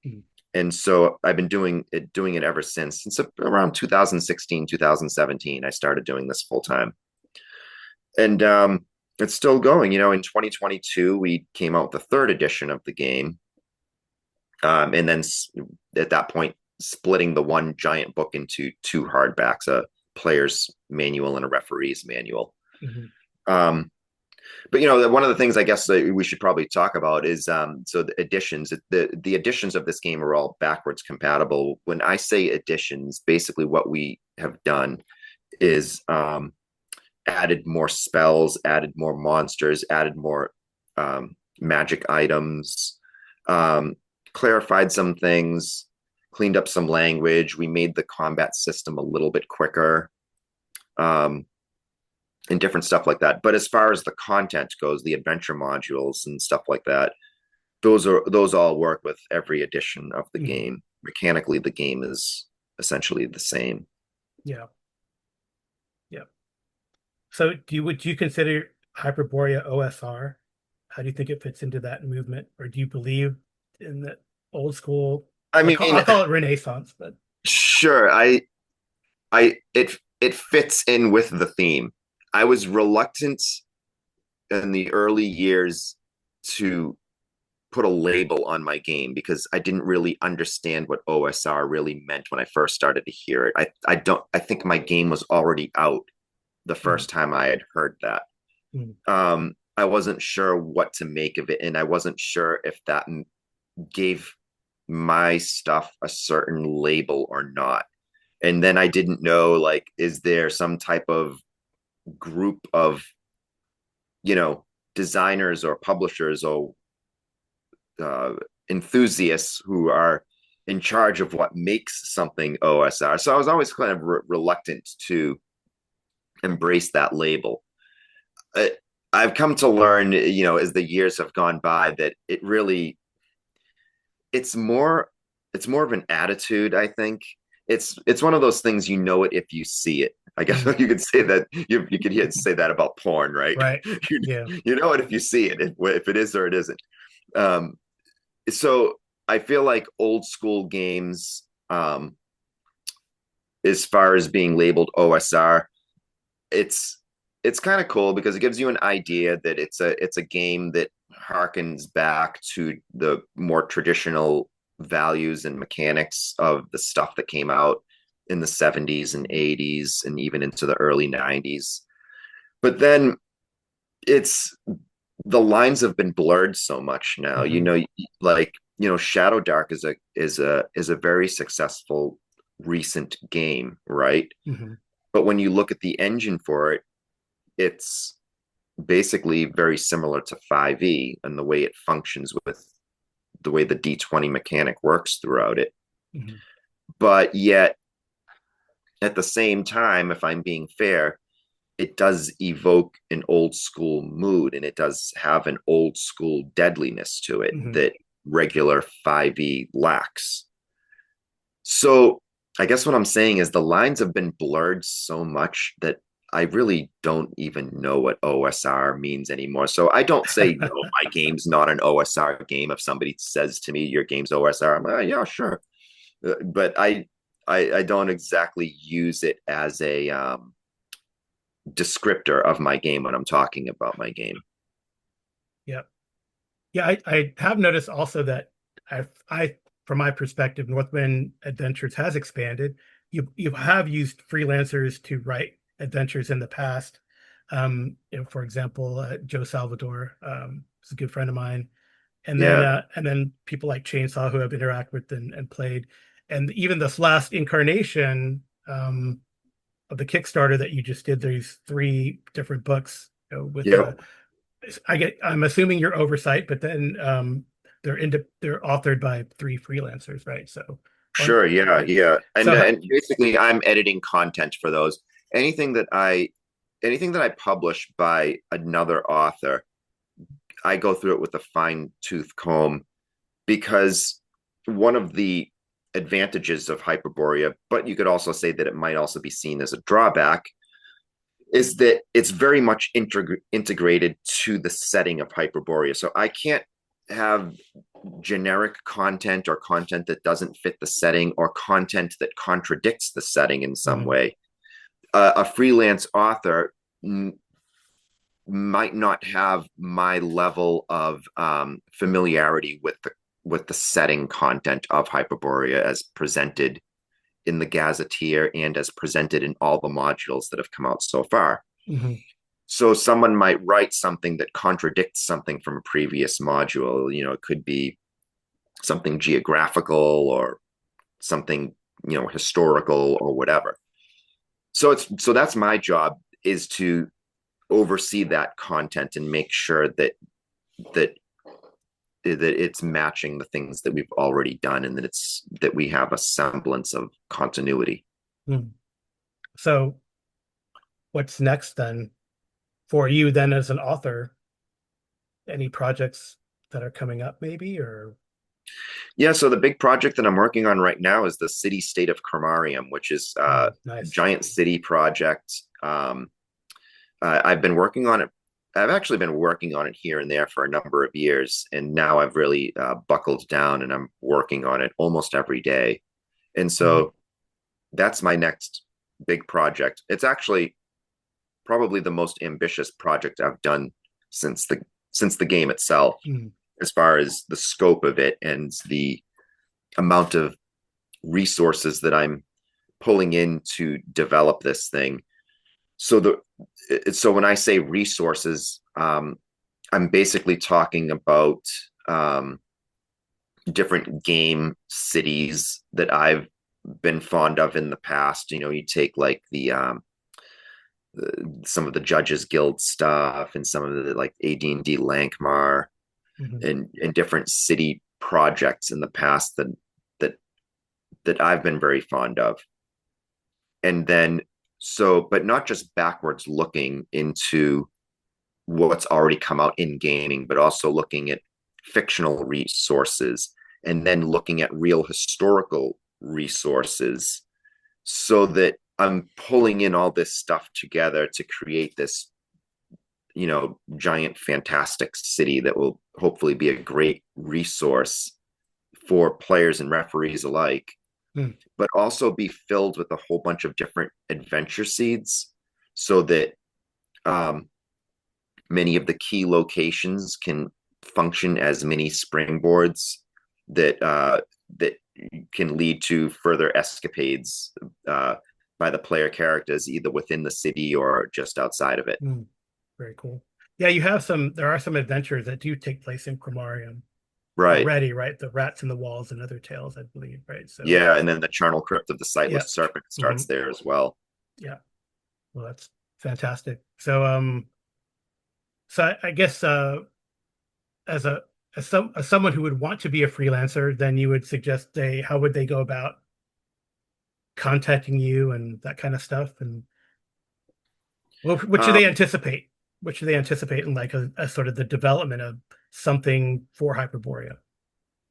Speaker 2: Mhm.
Speaker 3: And so I've been doing it ever since around 2016, 2017. I started doing this full time, and it's still going. In 2022 we came out with the third edition of the game, and then at that point splitting the one giant book into two hardbacks, a player's manual and a referee's manual.
Speaker 2: Mhm.
Speaker 3: Um, but one of the things I guess that we should probably talk about is so the editions. The editions of this game are all backwards compatible. When I say editions, basically what we have done is added more spells, added more monsters, added more magic items, um, clarified some things, cleaned up some language. We made the combat system a little bit quicker. And different stuff like that. But as far as the content goes, the adventure modules and stuff like that, those all work with every edition of the
Speaker 2: Mhm.
Speaker 3: game. Mechanically, the game is essentially the same.
Speaker 2: Yeah. Yeah. So would you consider Hyperborea OSR? How do you think it fits into that movement? Or do you believe in the old school?
Speaker 3: I
Speaker 2: I'll
Speaker 3: mean,
Speaker 2: call it Renaissance, but
Speaker 3: sure, it fits in with the theme. I was reluctant in the early years to put a label on my game because I didn't really understand what OSR really meant when I first started to hear it. I think my game was already out the
Speaker 2: Mhm.
Speaker 3: first time I had heard that.
Speaker 2: Mhm.
Speaker 3: I wasn't sure what to make of it, and I wasn't sure if that gave my stuff a certain label or not. And then I didn't know, like, is there some type of group of, you know, designers or publishers or uh, enthusiasts who are in charge of what makes something OSR. So I was always kind of reluctant to embrace that label. Uh, I've come to learn, as the years have gone by, that it's more it's more of an attitude. I think it's one of those things, it if you see it. I guess
Speaker 2: Mhm.
Speaker 3: you could say that you could say that about porn, right?
Speaker 2: Right.
Speaker 3: you,
Speaker 2: Yeah.
Speaker 3: you know it if you see it, if it is or it isn't. Um, so I feel like old school games, as far as being labeled OSR, it's it's kind of cool because it gives you an idea that it's a game that harkens back to the more traditional values and mechanics of the stuff that came out in the 70s and 80s and even into the early 90s. But then it's the lines have been blurred so much now. You
Speaker 2: Hmm.
Speaker 3: know, like, Shadow Dark is a very successful recent game, right?
Speaker 2: Hmm.
Speaker 3: But when you look at the engine for it, it's basically very similar to 5e and the way it functions with the way the D20 mechanic works throughout it.
Speaker 2: Hmm.
Speaker 3: But yet, at the same time, if I'm being fair, it does evoke an old school mood and it does have an old school deadliness to it
Speaker 2: Hmm.
Speaker 3: that regular 5e lacks. So I guess what I'm saying is the lines have been blurred so much that I really don't even know what OSR means anymore. So I don't say, no, my game's not an OSR game. If somebody says to me, your game's OSR, I'm like, yeah, sure. But I don't exactly use it as a descriptor of my game when I'm talking about my game.
Speaker 2: Yeah. Yeah, I have noticed also that from my perspective, Northwind Adventures has expanded. You have used freelancers to write adventures in the past. For example, Joe Salvador is a good friend of mine,
Speaker 3: Yeah,
Speaker 2: and then people like Chainsaw who I've interacted with and played, and even this last incarnation of the Kickstarter that you just did. These three different books with
Speaker 3: yeah,
Speaker 2: I'm assuming your oversight, but then they're authored by three freelancers, right? So, or
Speaker 3: sure, yeah, yeah. And
Speaker 2: so
Speaker 3: and basically, I'm editing content for those. Anything that I anything that I publish by another author, I go through it with a fine tooth comb because one of the advantages of Hyperborea, but you could also say that it might also be seen as a drawback, is that it's very much integrated to the setting of Hyperborea. So I can't have generic content or content that doesn't fit the setting or content that contradicts the setting in some
Speaker 2: mhm,
Speaker 3: way. A freelance author might not have my level of familiarity with the setting content of Hyperborea as presented in the Gazetteer and as presented in all the modules that have come out so far.
Speaker 2: mhm,
Speaker 3: So someone might write something that contradicts something from a previous module. It could be something geographical or something, historical or whatever. So that's my job, is to oversee that content and make sure that that it's matching the things that we've already done and that we have a semblance of continuity.
Speaker 2: mhm. So what's next then for you then as an author? Any projects that are coming up, maybe, or
Speaker 3: Yeah, so the big project that I'm working on right now is the city state of Cromarium, which is a
Speaker 2: nice.
Speaker 3: giant city project. I've been working on it. I've actually been working on it here and there for a number of years, and now I've really buckled down and I'm working on it almost every day. And
Speaker 2: Mhm,
Speaker 3: so that's my next big project. It's actually probably the most ambitious project I've done since the game itself,
Speaker 2: mhm,
Speaker 3: as far as the scope of it and the amount of resources that I'm pulling in to develop this thing. So when I say resources, I'm basically talking about different game cities that I've been fond of in the past. You take like some of the Judges Guild stuff and some of the like AD&D Lankmar
Speaker 2: mhm,
Speaker 3: and different city projects in the past that that I've been very fond of. And then but not just backwards looking into what's already come out in gaming, but also looking at fictional resources and then looking at real historical resources, so that I'm pulling in all this stuff together to create this, giant, fantastic city that will hopefully be a great resource for players and referees alike,
Speaker 2: mhm,
Speaker 3: but also be filled with a whole bunch of different adventure seeds so that um, many of the key locations can function as mini springboards that can lead to further escapades by the player characters, either within the city or just outside of it.
Speaker 2: mhm. Very cool. Yeah, there are some adventures that do take place in Cromarium
Speaker 3: Right.
Speaker 2: already, right? The Rats in the Walls and Other Tales, I believe, right? So,
Speaker 3: Yeah, and then the charnel crypt of the
Speaker 2: yeah.
Speaker 3: sightless serpent
Speaker 2: Hmm.
Speaker 3: starts there as well.
Speaker 2: Yeah. Well, that's fantastic. So, I guess as a as someone who would want to be a freelancer, then you would suggest how would they go about contacting you and that kind of stuff? And what should they
Speaker 3: Um,
Speaker 2: anticipate? What should they anticipate in like a sort of the development of something for Hyperborea?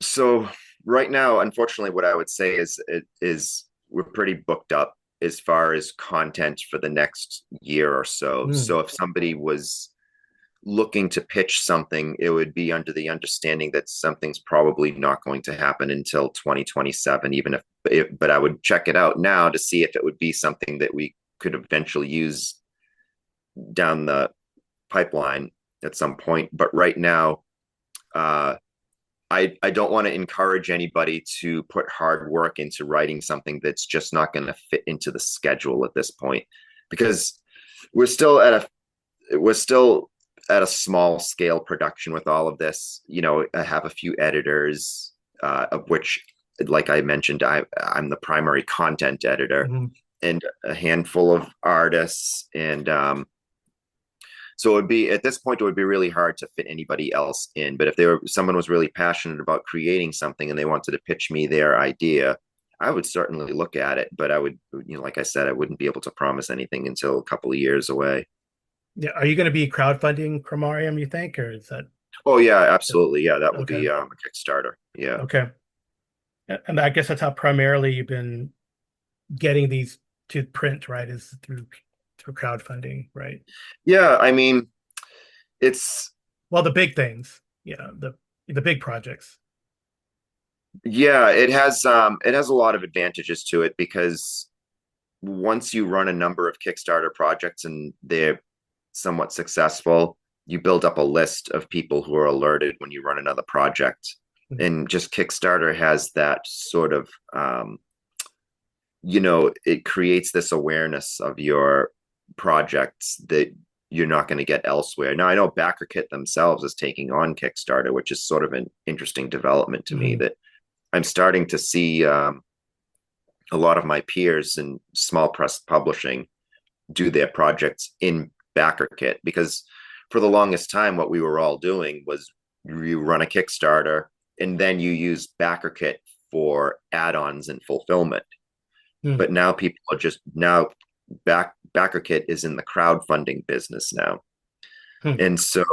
Speaker 3: so right now, unfortunately, what I would say is we're pretty booked up as far as content for the next year or so.
Speaker 2: Mm,
Speaker 3: So if somebody was looking to pitch something, it would be under the understanding that something's probably not going to happen until 2027, even but I would check it out now to see if it would be something that we could eventually use down the pipeline at some point. But right now, uh, I don't want to encourage anybody to put hard work into writing something that's just not going to fit into the schedule at this point, because we're still at we're still at a small scale production with all of this. You know, I have a few editors, of which, like I mentioned, I'm the primary content editor,
Speaker 2: mhm.
Speaker 3: and a handful of artists, and so it would be at this point it would be really hard to fit anybody else in. But if someone was really passionate about creating something and they wanted to pitch me their idea, I would certainly look at it. But I would, like I said, I wouldn't be able to promise anything until a couple of years away.
Speaker 2: Yeah, are you going to be crowdfunding Cromarium, you think, or is that
Speaker 3: Oh yeah, absolutely. Yeah, that will
Speaker 2: okay?
Speaker 3: be a Kickstarter. Yeah.
Speaker 2: Okay. And I guess that's how primarily you've been getting these to print, right? Is through crowdfunding, right?
Speaker 3: Yeah, I mean, it's
Speaker 2: Well, the big things, yeah, the big projects.
Speaker 3: yeah, it has a lot of advantages to it because once you run a number of Kickstarter projects and they're somewhat successful, you build up a list of people who are alerted when you run another project.
Speaker 2: Mhm.
Speaker 3: And just Kickstarter has that sort of, it creates this awareness of your projects that you're not going to get elsewhere. Now, I know BackerKit themselves is taking on Kickstarter, which is sort of an interesting development to me
Speaker 2: Mhm.
Speaker 3: that I'm starting to see a lot of my peers in small press publishing do their projects in BackerKit, because for the longest time, what we were all doing was you run a Kickstarter and then you use BackerKit for add-ons and fulfillment.
Speaker 2: Mhm.
Speaker 3: But now people are just BackerKit is in the crowdfunding business now,
Speaker 2: Mhm.
Speaker 3: and so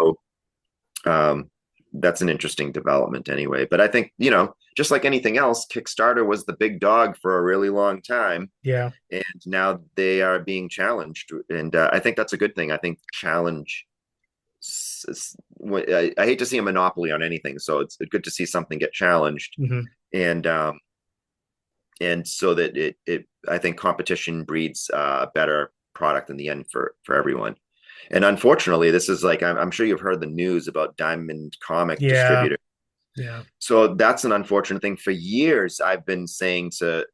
Speaker 3: um, that's an interesting development anyway. But I think, just like anything else, Kickstarter was the big dog for a really long time,
Speaker 2: Yeah.
Speaker 3: and now they are being challenged, and I think that's a good thing. I think challenge. I hate to see a monopoly on anything, so it's good to see something get challenged,
Speaker 2: Hmm.
Speaker 3: and so that it I think competition breeds a better product in the end for everyone. And unfortunately, this is like I'm sure you've heard the news about Diamond Comic
Speaker 2: Yeah.
Speaker 3: Distributor.
Speaker 2: Yeah.
Speaker 3: So that's an unfortunate thing. For years, I've been saying to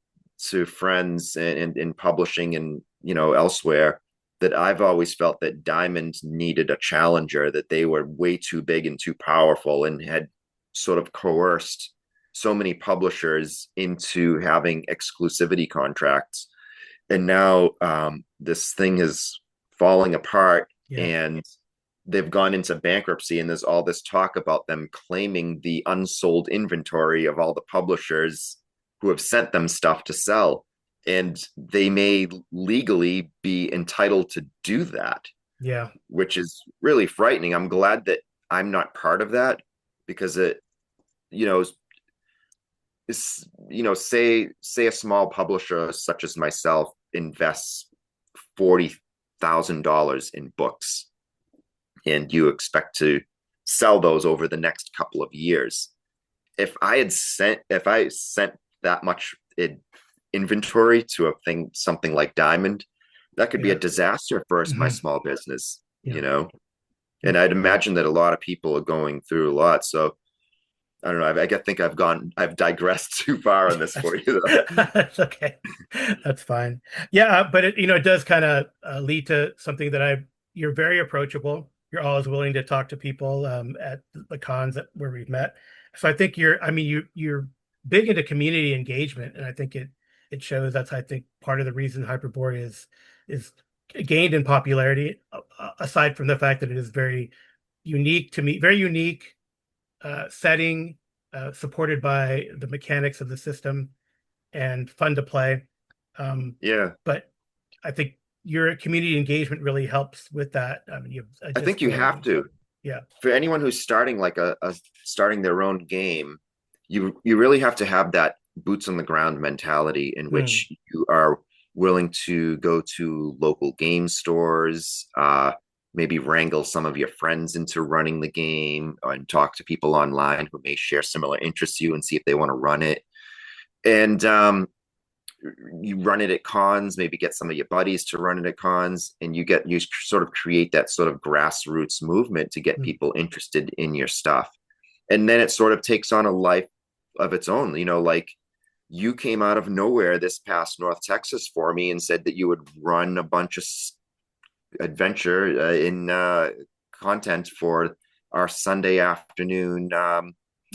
Speaker 3: friends in publishing and elsewhere that I've always felt that Diamond needed a challenger, that they were way too big and too powerful and had sort of coerced so many publishers into having exclusivity contracts. And now this thing is falling apart,
Speaker 2: Yeah.
Speaker 3: and they've gone into bankruptcy, and there's all this talk about them claiming the unsold inventory of all the publishers who have sent them stuff to sell, and they may legally be entitled to do that,
Speaker 2: Yeah.
Speaker 3: which is really frightening. I'm glad that I'm not part of that, because it you know is say a small publisher such as myself invests $40,000 in books, and you expect to sell those over the next couple of years. If I sent that much inventory to something like Diamond, that could be a
Speaker 2: Yeah.
Speaker 3: disaster for my
Speaker 2: Hmm.
Speaker 3: small business,
Speaker 2: Yeah.
Speaker 3: And I'd imagine that a lot of people are going through a lot. So I don't know. think I've digressed too far on this
Speaker 2: That's,
Speaker 3: for you, though.
Speaker 2: that's okay. That's fine. Yeah, but it does kind of lead to something that you're very approachable, you're always willing to talk to people at the cons where we've met. So I think I mean, you're big into community engagement, and I think it shows. That's, I think, part of the reason Hyperborea is gained in popularity, aside from the fact that it is very unique to me, very unique setting, supported by the mechanics of the system and fun to play.
Speaker 3: Yeah.
Speaker 2: But I think your community engagement really helps with that. I mean, you have a
Speaker 3: I think you have
Speaker 2: Discord.
Speaker 3: to.
Speaker 2: Yeah.
Speaker 3: For anyone who's starting like a starting their own game, you really have to have that boots on the ground mentality in
Speaker 2: Mm,
Speaker 3: which you are willing to go to local game stores, maybe wrangle some of your friends into running the game, and talk to people online who may share similar interests to you and see if they want to run it. And you run it at cons, maybe get some of your buddies to run it at cons, and you sort of create that sort of grassroots movement to get
Speaker 2: mm,
Speaker 3: people interested in your stuff. And then it sort of takes on a life of its own. Like you came out of nowhere this past North Texas for me and said that you would run a bunch of adventure in content for our Sunday afternoon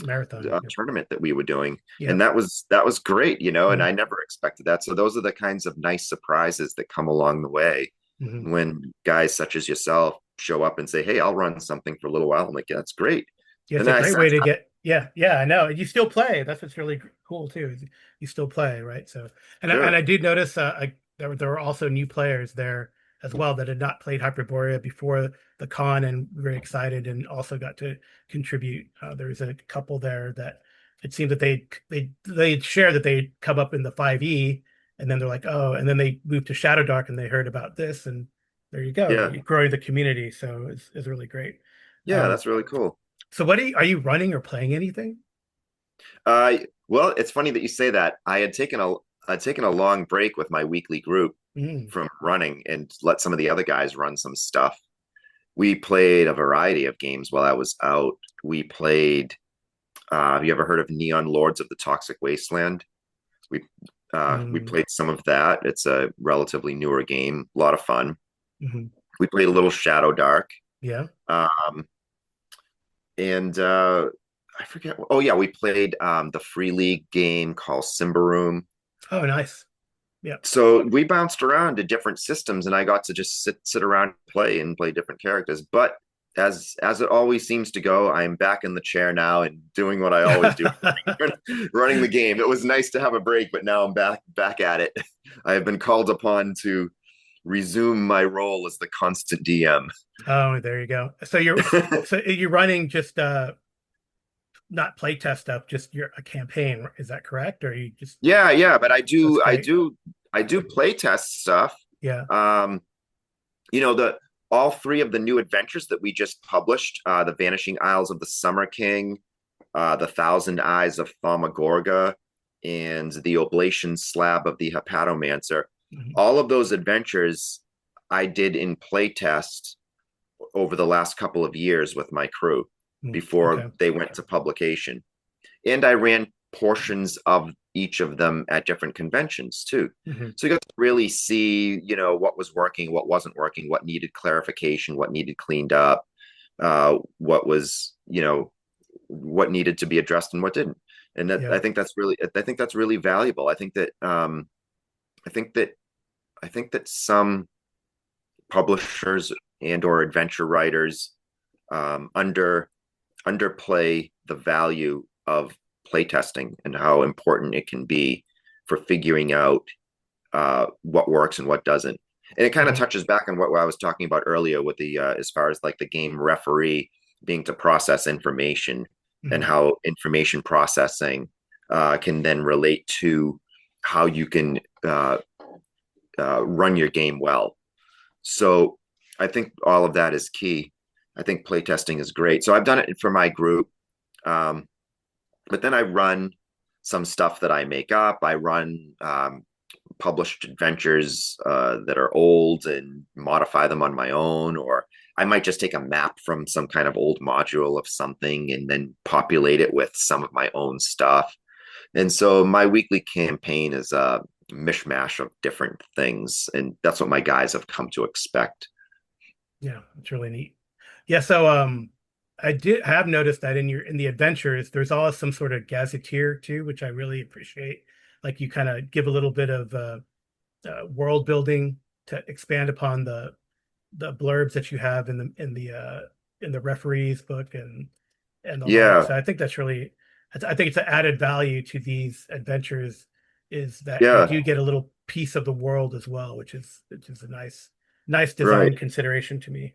Speaker 2: marathon. Yep.
Speaker 3: tournament that we were doing, and
Speaker 2: Yep.
Speaker 3: that was great, and
Speaker 2: Mm,
Speaker 3: I never expected that. So those are the kinds of nice surprises that come along the way
Speaker 2: mhm.
Speaker 3: when guys such as yourself show up and say, "Hey, I'll run something for a little while." I'm like, "Yeah, that's great."
Speaker 2: Yeah, it's
Speaker 3: And
Speaker 2: a
Speaker 3: then I
Speaker 2: great
Speaker 3: said,
Speaker 2: way to get. Yeah, yeah, I know. You still play. That's what's really cool too. Is you still play, right? So, and
Speaker 3: "Sure,
Speaker 2: I did notice there were also new players there as well that had not played Hyperborea before the con, and very excited, and also got to contribute. There was a couple there that it seemed that they shared that they'd come up in the 5e, and then they're like, oh, and then they moved to Shadow Dark and they heard about this, and there you go,
Speaker 3: yeah,
Speaker 2: you're growing the community. So it's really great.
Speaker 3: yeah,
Speaker 2: Um,
Speaker 3: that's really cool."
Speaker 2: so are you running or playing anything?
Speaker 3: Uh, well, it's funny that you say that. I'd taken a long break with my weekly group
Speaker 2: Mm.
Speaker 3: from running and let some of the other guys run some stuff. We played a variety of games while I was out. We played. Have you ever heard of Neon Lords of the Toxic Wasteland? We we
Speaker 2: Mm.
Speaker 3: played some of that. It's a relatively newer game, a lot of fun.
Speaker 2: Hmm.
Speaker 3: We played a little Shadow Dark,
Speaker 2: Yeah.
Speaker 3: um, and I forget. Oh yeah, we played the Free League game called Simbaroom.
Speaker 2: Oh, nice. Yeah.
Speaker 3: So we bounced around to different systems, and I got to just sit around and play different characters. But as it always seems to go, I'm back in the chair now and doing what I always do, running the game. It was nice to have a break, but now I'm back at it. I have been called upon to resume my role as the constant DM.
Speaker 2: Oh, there you go. So you're running just not playtest stuff, just your a campaign. Is that correct? Or you just
Speaker 3: Yeah, but
Speaker 2: that's great.
Speaker 3: I do play test stuff.
Speaker 2: Yeah.
Speaker 3: Um, the all three of the new adventures that we just published, the Vanishing Isles of the Summer King, the Thousand Eyes of Thaumagoraga, and the Oblation Slab of the Hepatomancer.
Speaker 2: Mhm.
Speaker 3: All of those adventures I did in playtest over the last couple of years with my crew
Speaker 2: Mm.
Speaker 3: before
Speaker 2: Okay.
Speaker 3: they went to publication. And I ran portions of each of them at different conventions too.
Speaker 2: Hmm.
Speaker 3: So you got to really see, what was working, what wasn't working, what needed clarification, what needed cleaned up, what was, what needed to be addressed and what didn't. And that
Speaker 2: Yeah.
Speaker 3: I think that's really valuable. I think that I think that some publishers and or adventure writers underplay the value of playtesting and how important it can be for figuring out what works and what doesn't. And it kind of
Speaker 2: Hmm.
Speaker 3: touches back on what I was talking about earlier with the as far as like the game referee being to process information and
Speaker 2: Hmm.
Speaker 3: how information processing can then relate to how you can run your game well. So I think all of that is key. I think playtesting is great. So I've done it for my group. Um, but then I run some stuff that I make up. I run published adventures that are old and modify them on my own, or I might just take a map from some kind of old module of something and then populate it with some of my own stuff. And so my weekly campaign is a mishmash of different things, and that's what my guys have come to expect.
Speaker 2: Yeah. It's really neat. Yeah, so I did have noticed that in the adventures, there's always some sort of gazetteer too, which I really appreciate. Like you kind of give a little bit of world building to expand upon the blurbs that you have in the referee's book and the like.
Speaker 3: Yeah,
Speaker 2: So I think that's really, I think it's an added value to these adventures is that you
Speaker 3: yeah,
Speaker 2: do get a little piece of the world as well, which is a nice
Speaker 3: right.
Speaker 2: design consideration to me.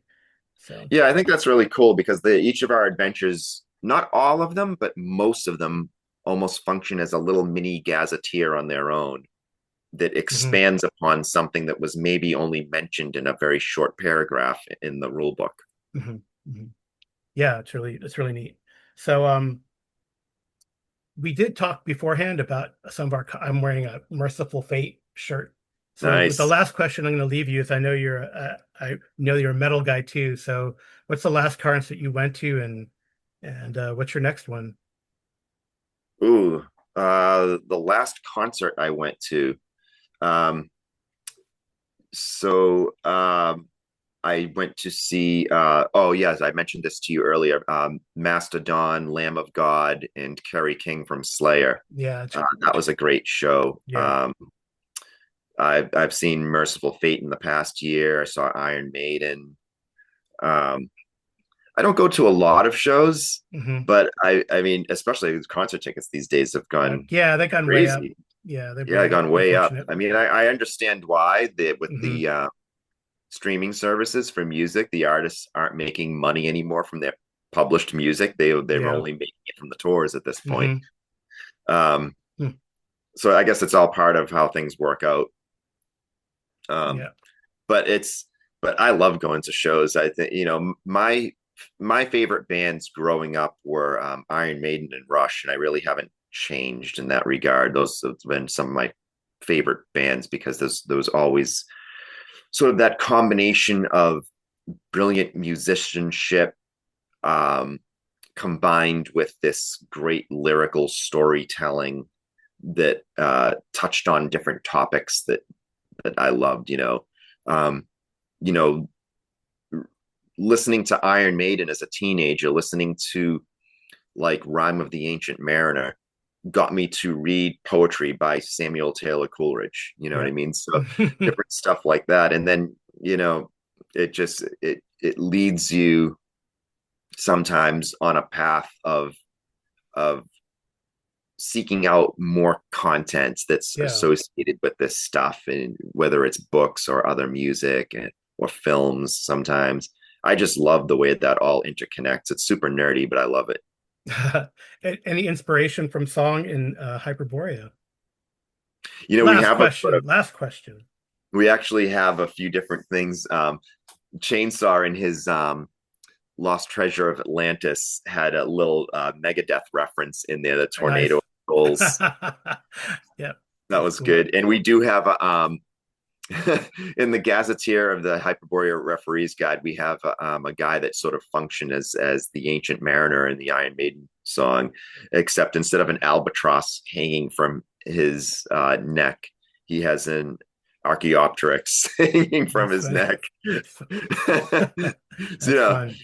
Speaker 2: So.
Speaker 3: Yeah, I think that's really cool because each of our adventures, not all of them, but most of them almost function as a little mini gazetteer on their own that
Speaker 2: Mhm,
Speaker 3: expands upon something that was maybe only mentioned in a very short paragraph in the rule book.
Speaker 2: mhm, mhm. Yeah, it's really neat. So we did talk beforehand about some of our I'm wearing a Merciful Fate shirt. So with the
Speaker 3: Nice.
Speaker 2: last question I'm going to leave you is I know you're a metal guy too. So what's the last concert you went to and what's your next one?
Speaker 3: Ooh, the last concert I went to. Um, I went to see oh yes, I mentioned this to you earlier. Mastodon, Lamb of God, and Kerry King from Slayer.
Speaker 2: Yeah,
Speaker 3: That was a great show.
Speaker 2: yeah.
Speaker 3: I've seen Merciful Fate in the past year. I saw Iron Maiden. Um, I don't go to a lot of shows,
Speaker 2: Hmm.
Speaker 3: but I mean, especially concert tickets these days have gone
Speaker 2: Yeah, they gone way up.
Speaker 3: crazy.
Speaker 2: Yeah, they've
Speaker 3: Yeah,
Speaker 2: really
Speaker 3: gone way up.
Speaker 2: unfortunate.
Speaker 3: I mean, I understand why with
Speaker 2: Hmm.
Speaker 3: the streaming services for music, the artists aren't making money anymore from their published music. They're
Speaker 2: Yeah.
Speaker 3: only making it from the tours at this point.
Speaker 2: Hmm.
Speaker 3: Um,
Speaker 2: Hmm.
Speaker 3: so I guess it's all part of how things work out. Um,
Speaker 2: Yeah.
Speaker 3: but it's but I love going to shows. I think my favorite bands growing up were Iron Maiden and Rush, and I really haven't changed in that regard. Those have been some of my favorite bands because those always sort of that combination of brilliant musicianship um, combined with this great lyrical storytelling that touched on different topics that I loved. Um, you know, listening to Iron Maiden as a teenager, listening to like Rhyme of the Ancient Mariner, got me to read poetry by Samuel Taylor Coleridge. You know what
Speaker 2: Yeah.
Speaker 3: I mean? So different stuff like that, and then it leads you sometimes on a path of seeking out more content that's
Speaker 2: Yeah.
Speaker 3: associated with this stuff, and whether it's books or other music or films. Sometimes I just love the way that all interconnects. It's super nerdy, but I love it.
Speaker 2: Any inspiration from song in Hyperborea?
Speaker 3: You know, we have
Speaker 2: Last question.
Speaker 3: we actually have a few different things. Chainsaw in his Lost Treasure of Atlantis had a little Megadeth reference in there, the tornado
Speaker 2: Nice.
Speaker 3: of souls.
Speaker 2: Yeah,
Speaker 3: That
Speaker 2: that's
Speaker 3: was
Speaker 2: cool.
Speaker 3: good. And we do have in the gazetteer of the Hyperborea Referees Guide, we have a guy that sort of functioned as the Ancient Mariner in the Iron Maiden song, except instead of an albatross hanging from his neck, he has an Archaeopteryx hanging from
Speaker 2: That's
Speaker 3: his
Speaker 2: fun.
Speaker 3: neck. So,
Speaker 2: That's fun.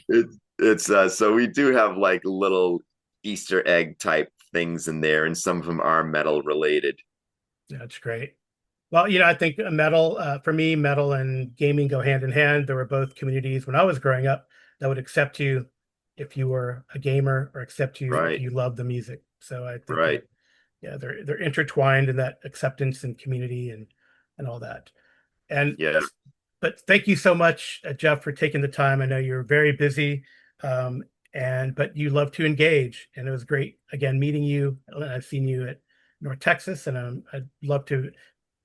Speaker 3: it's so we do have like little Easter egg type things in there, and some of them are metal related.
Speaker 2: That's great. Well, I think metal, for me, metal and gaming go hand in hand. There were both communities when I was growing up that would accept you if you were a gamer or accept you if
Speaker 3: Right,
Speaker 2: you love the music. So I think
Speaker 3: right.
Speaker 2: that, yeah, they're intertwined in that acceptance and community and all that. And
Speaker 3: Yeah.
Speaker 2: but thank you so much, Jeff, for taking the time. I know you're very busy, um, but you love to engage, and it was great again meeting you. I've seen you at North Texas, and I'd love to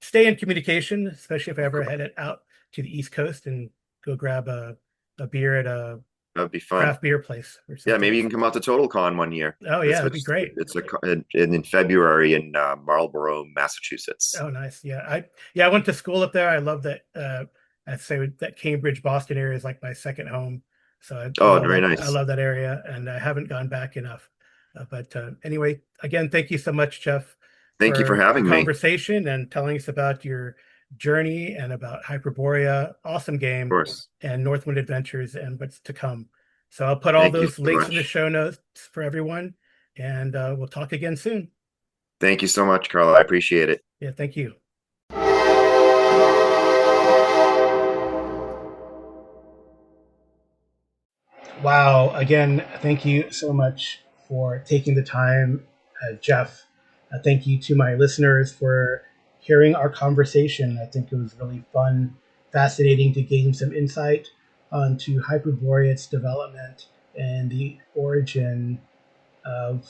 Speaker 2: stay in communication, especially if I ever head it out to the East Coast and go grab a beer at a
Speaker 3: That'd be fun.
Speaker 2: craft beer place or
Speaker 3: Yeah, maybe
Speaker 2: something.
Speaker 3: you can come out to Total Con one year.
Speaker 2: Oh yeah, that'd be great.
Speaker 3: In February in Marlborough, Massachusetts.
Speaker 2: Oh, nice. Yeah, I went to school up there. I love that. I'd say that Cambridge, Boston area is like my second home. So
Speaker 3: Oh, very
Speaker 2: I
Speaker 3: nice.
Speaker 2: love that area, and I haven't gone back enough. But anyway, again, thank you so much, Jeff,
Speaker 3: Thank you for
Speaker 2: for the
Speaker 3: having me. Of
Speaker 2: conversation and telling us about your journey and about Hyperborea, awesome game,
Speaker 3: course.
Speaker 2: and Northwind Adventures and what's to come. So I'll put all
Speaker 3: Thank you
Speaker 2: those
Speaker 3: so
Speaker 2: links in the
Speaker 3: much.
Speaker 2: show notes for everyone, and we'll talk again soon.
Speaker 3: Thank you so much, Carla. I appreciate it.
Speaker 2: Yeah, thank you. Wow. Again, thank you so much for taking the time, Jeff. Thank you to my listeners for hearing our conversation. I think it was really fun, fascinating to gain some insight onto Hyperborea, its development, and the origin of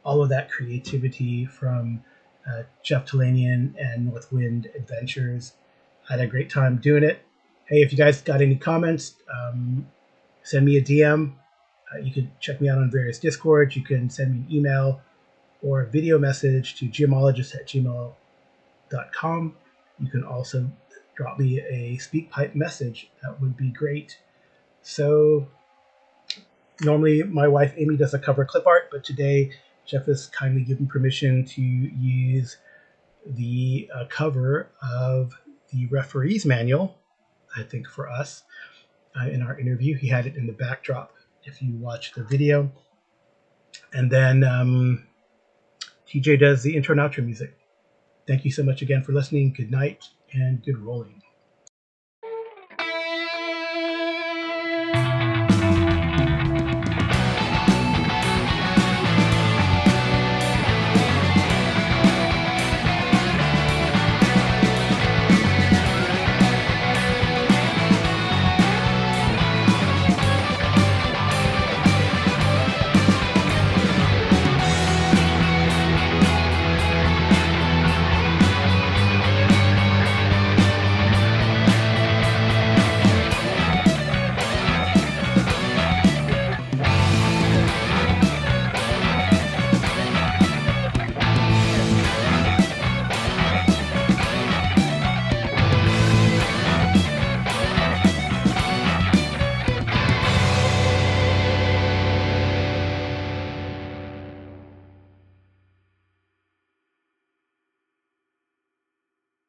Speaker 2: all of that creativity from Jeff Talanian and North Wind Adventures. I had a great time doing it. Hey, if you guys got any comments, send me a DM. You can check me out on various Discords. You can send me an email or a video message to geomologist@gmail.com. You can also drop me a SpeakPipe message. That would be great. So normally my wife Amy does a cover clip art, but today Jeff has kindly given permission to use the cover of the referee's manual, I think for us, in our interview. He had it in the backdrop if you watch the video. And then TJ does the intro and outro music. Thank you so much again for listening. Good night and good rolling.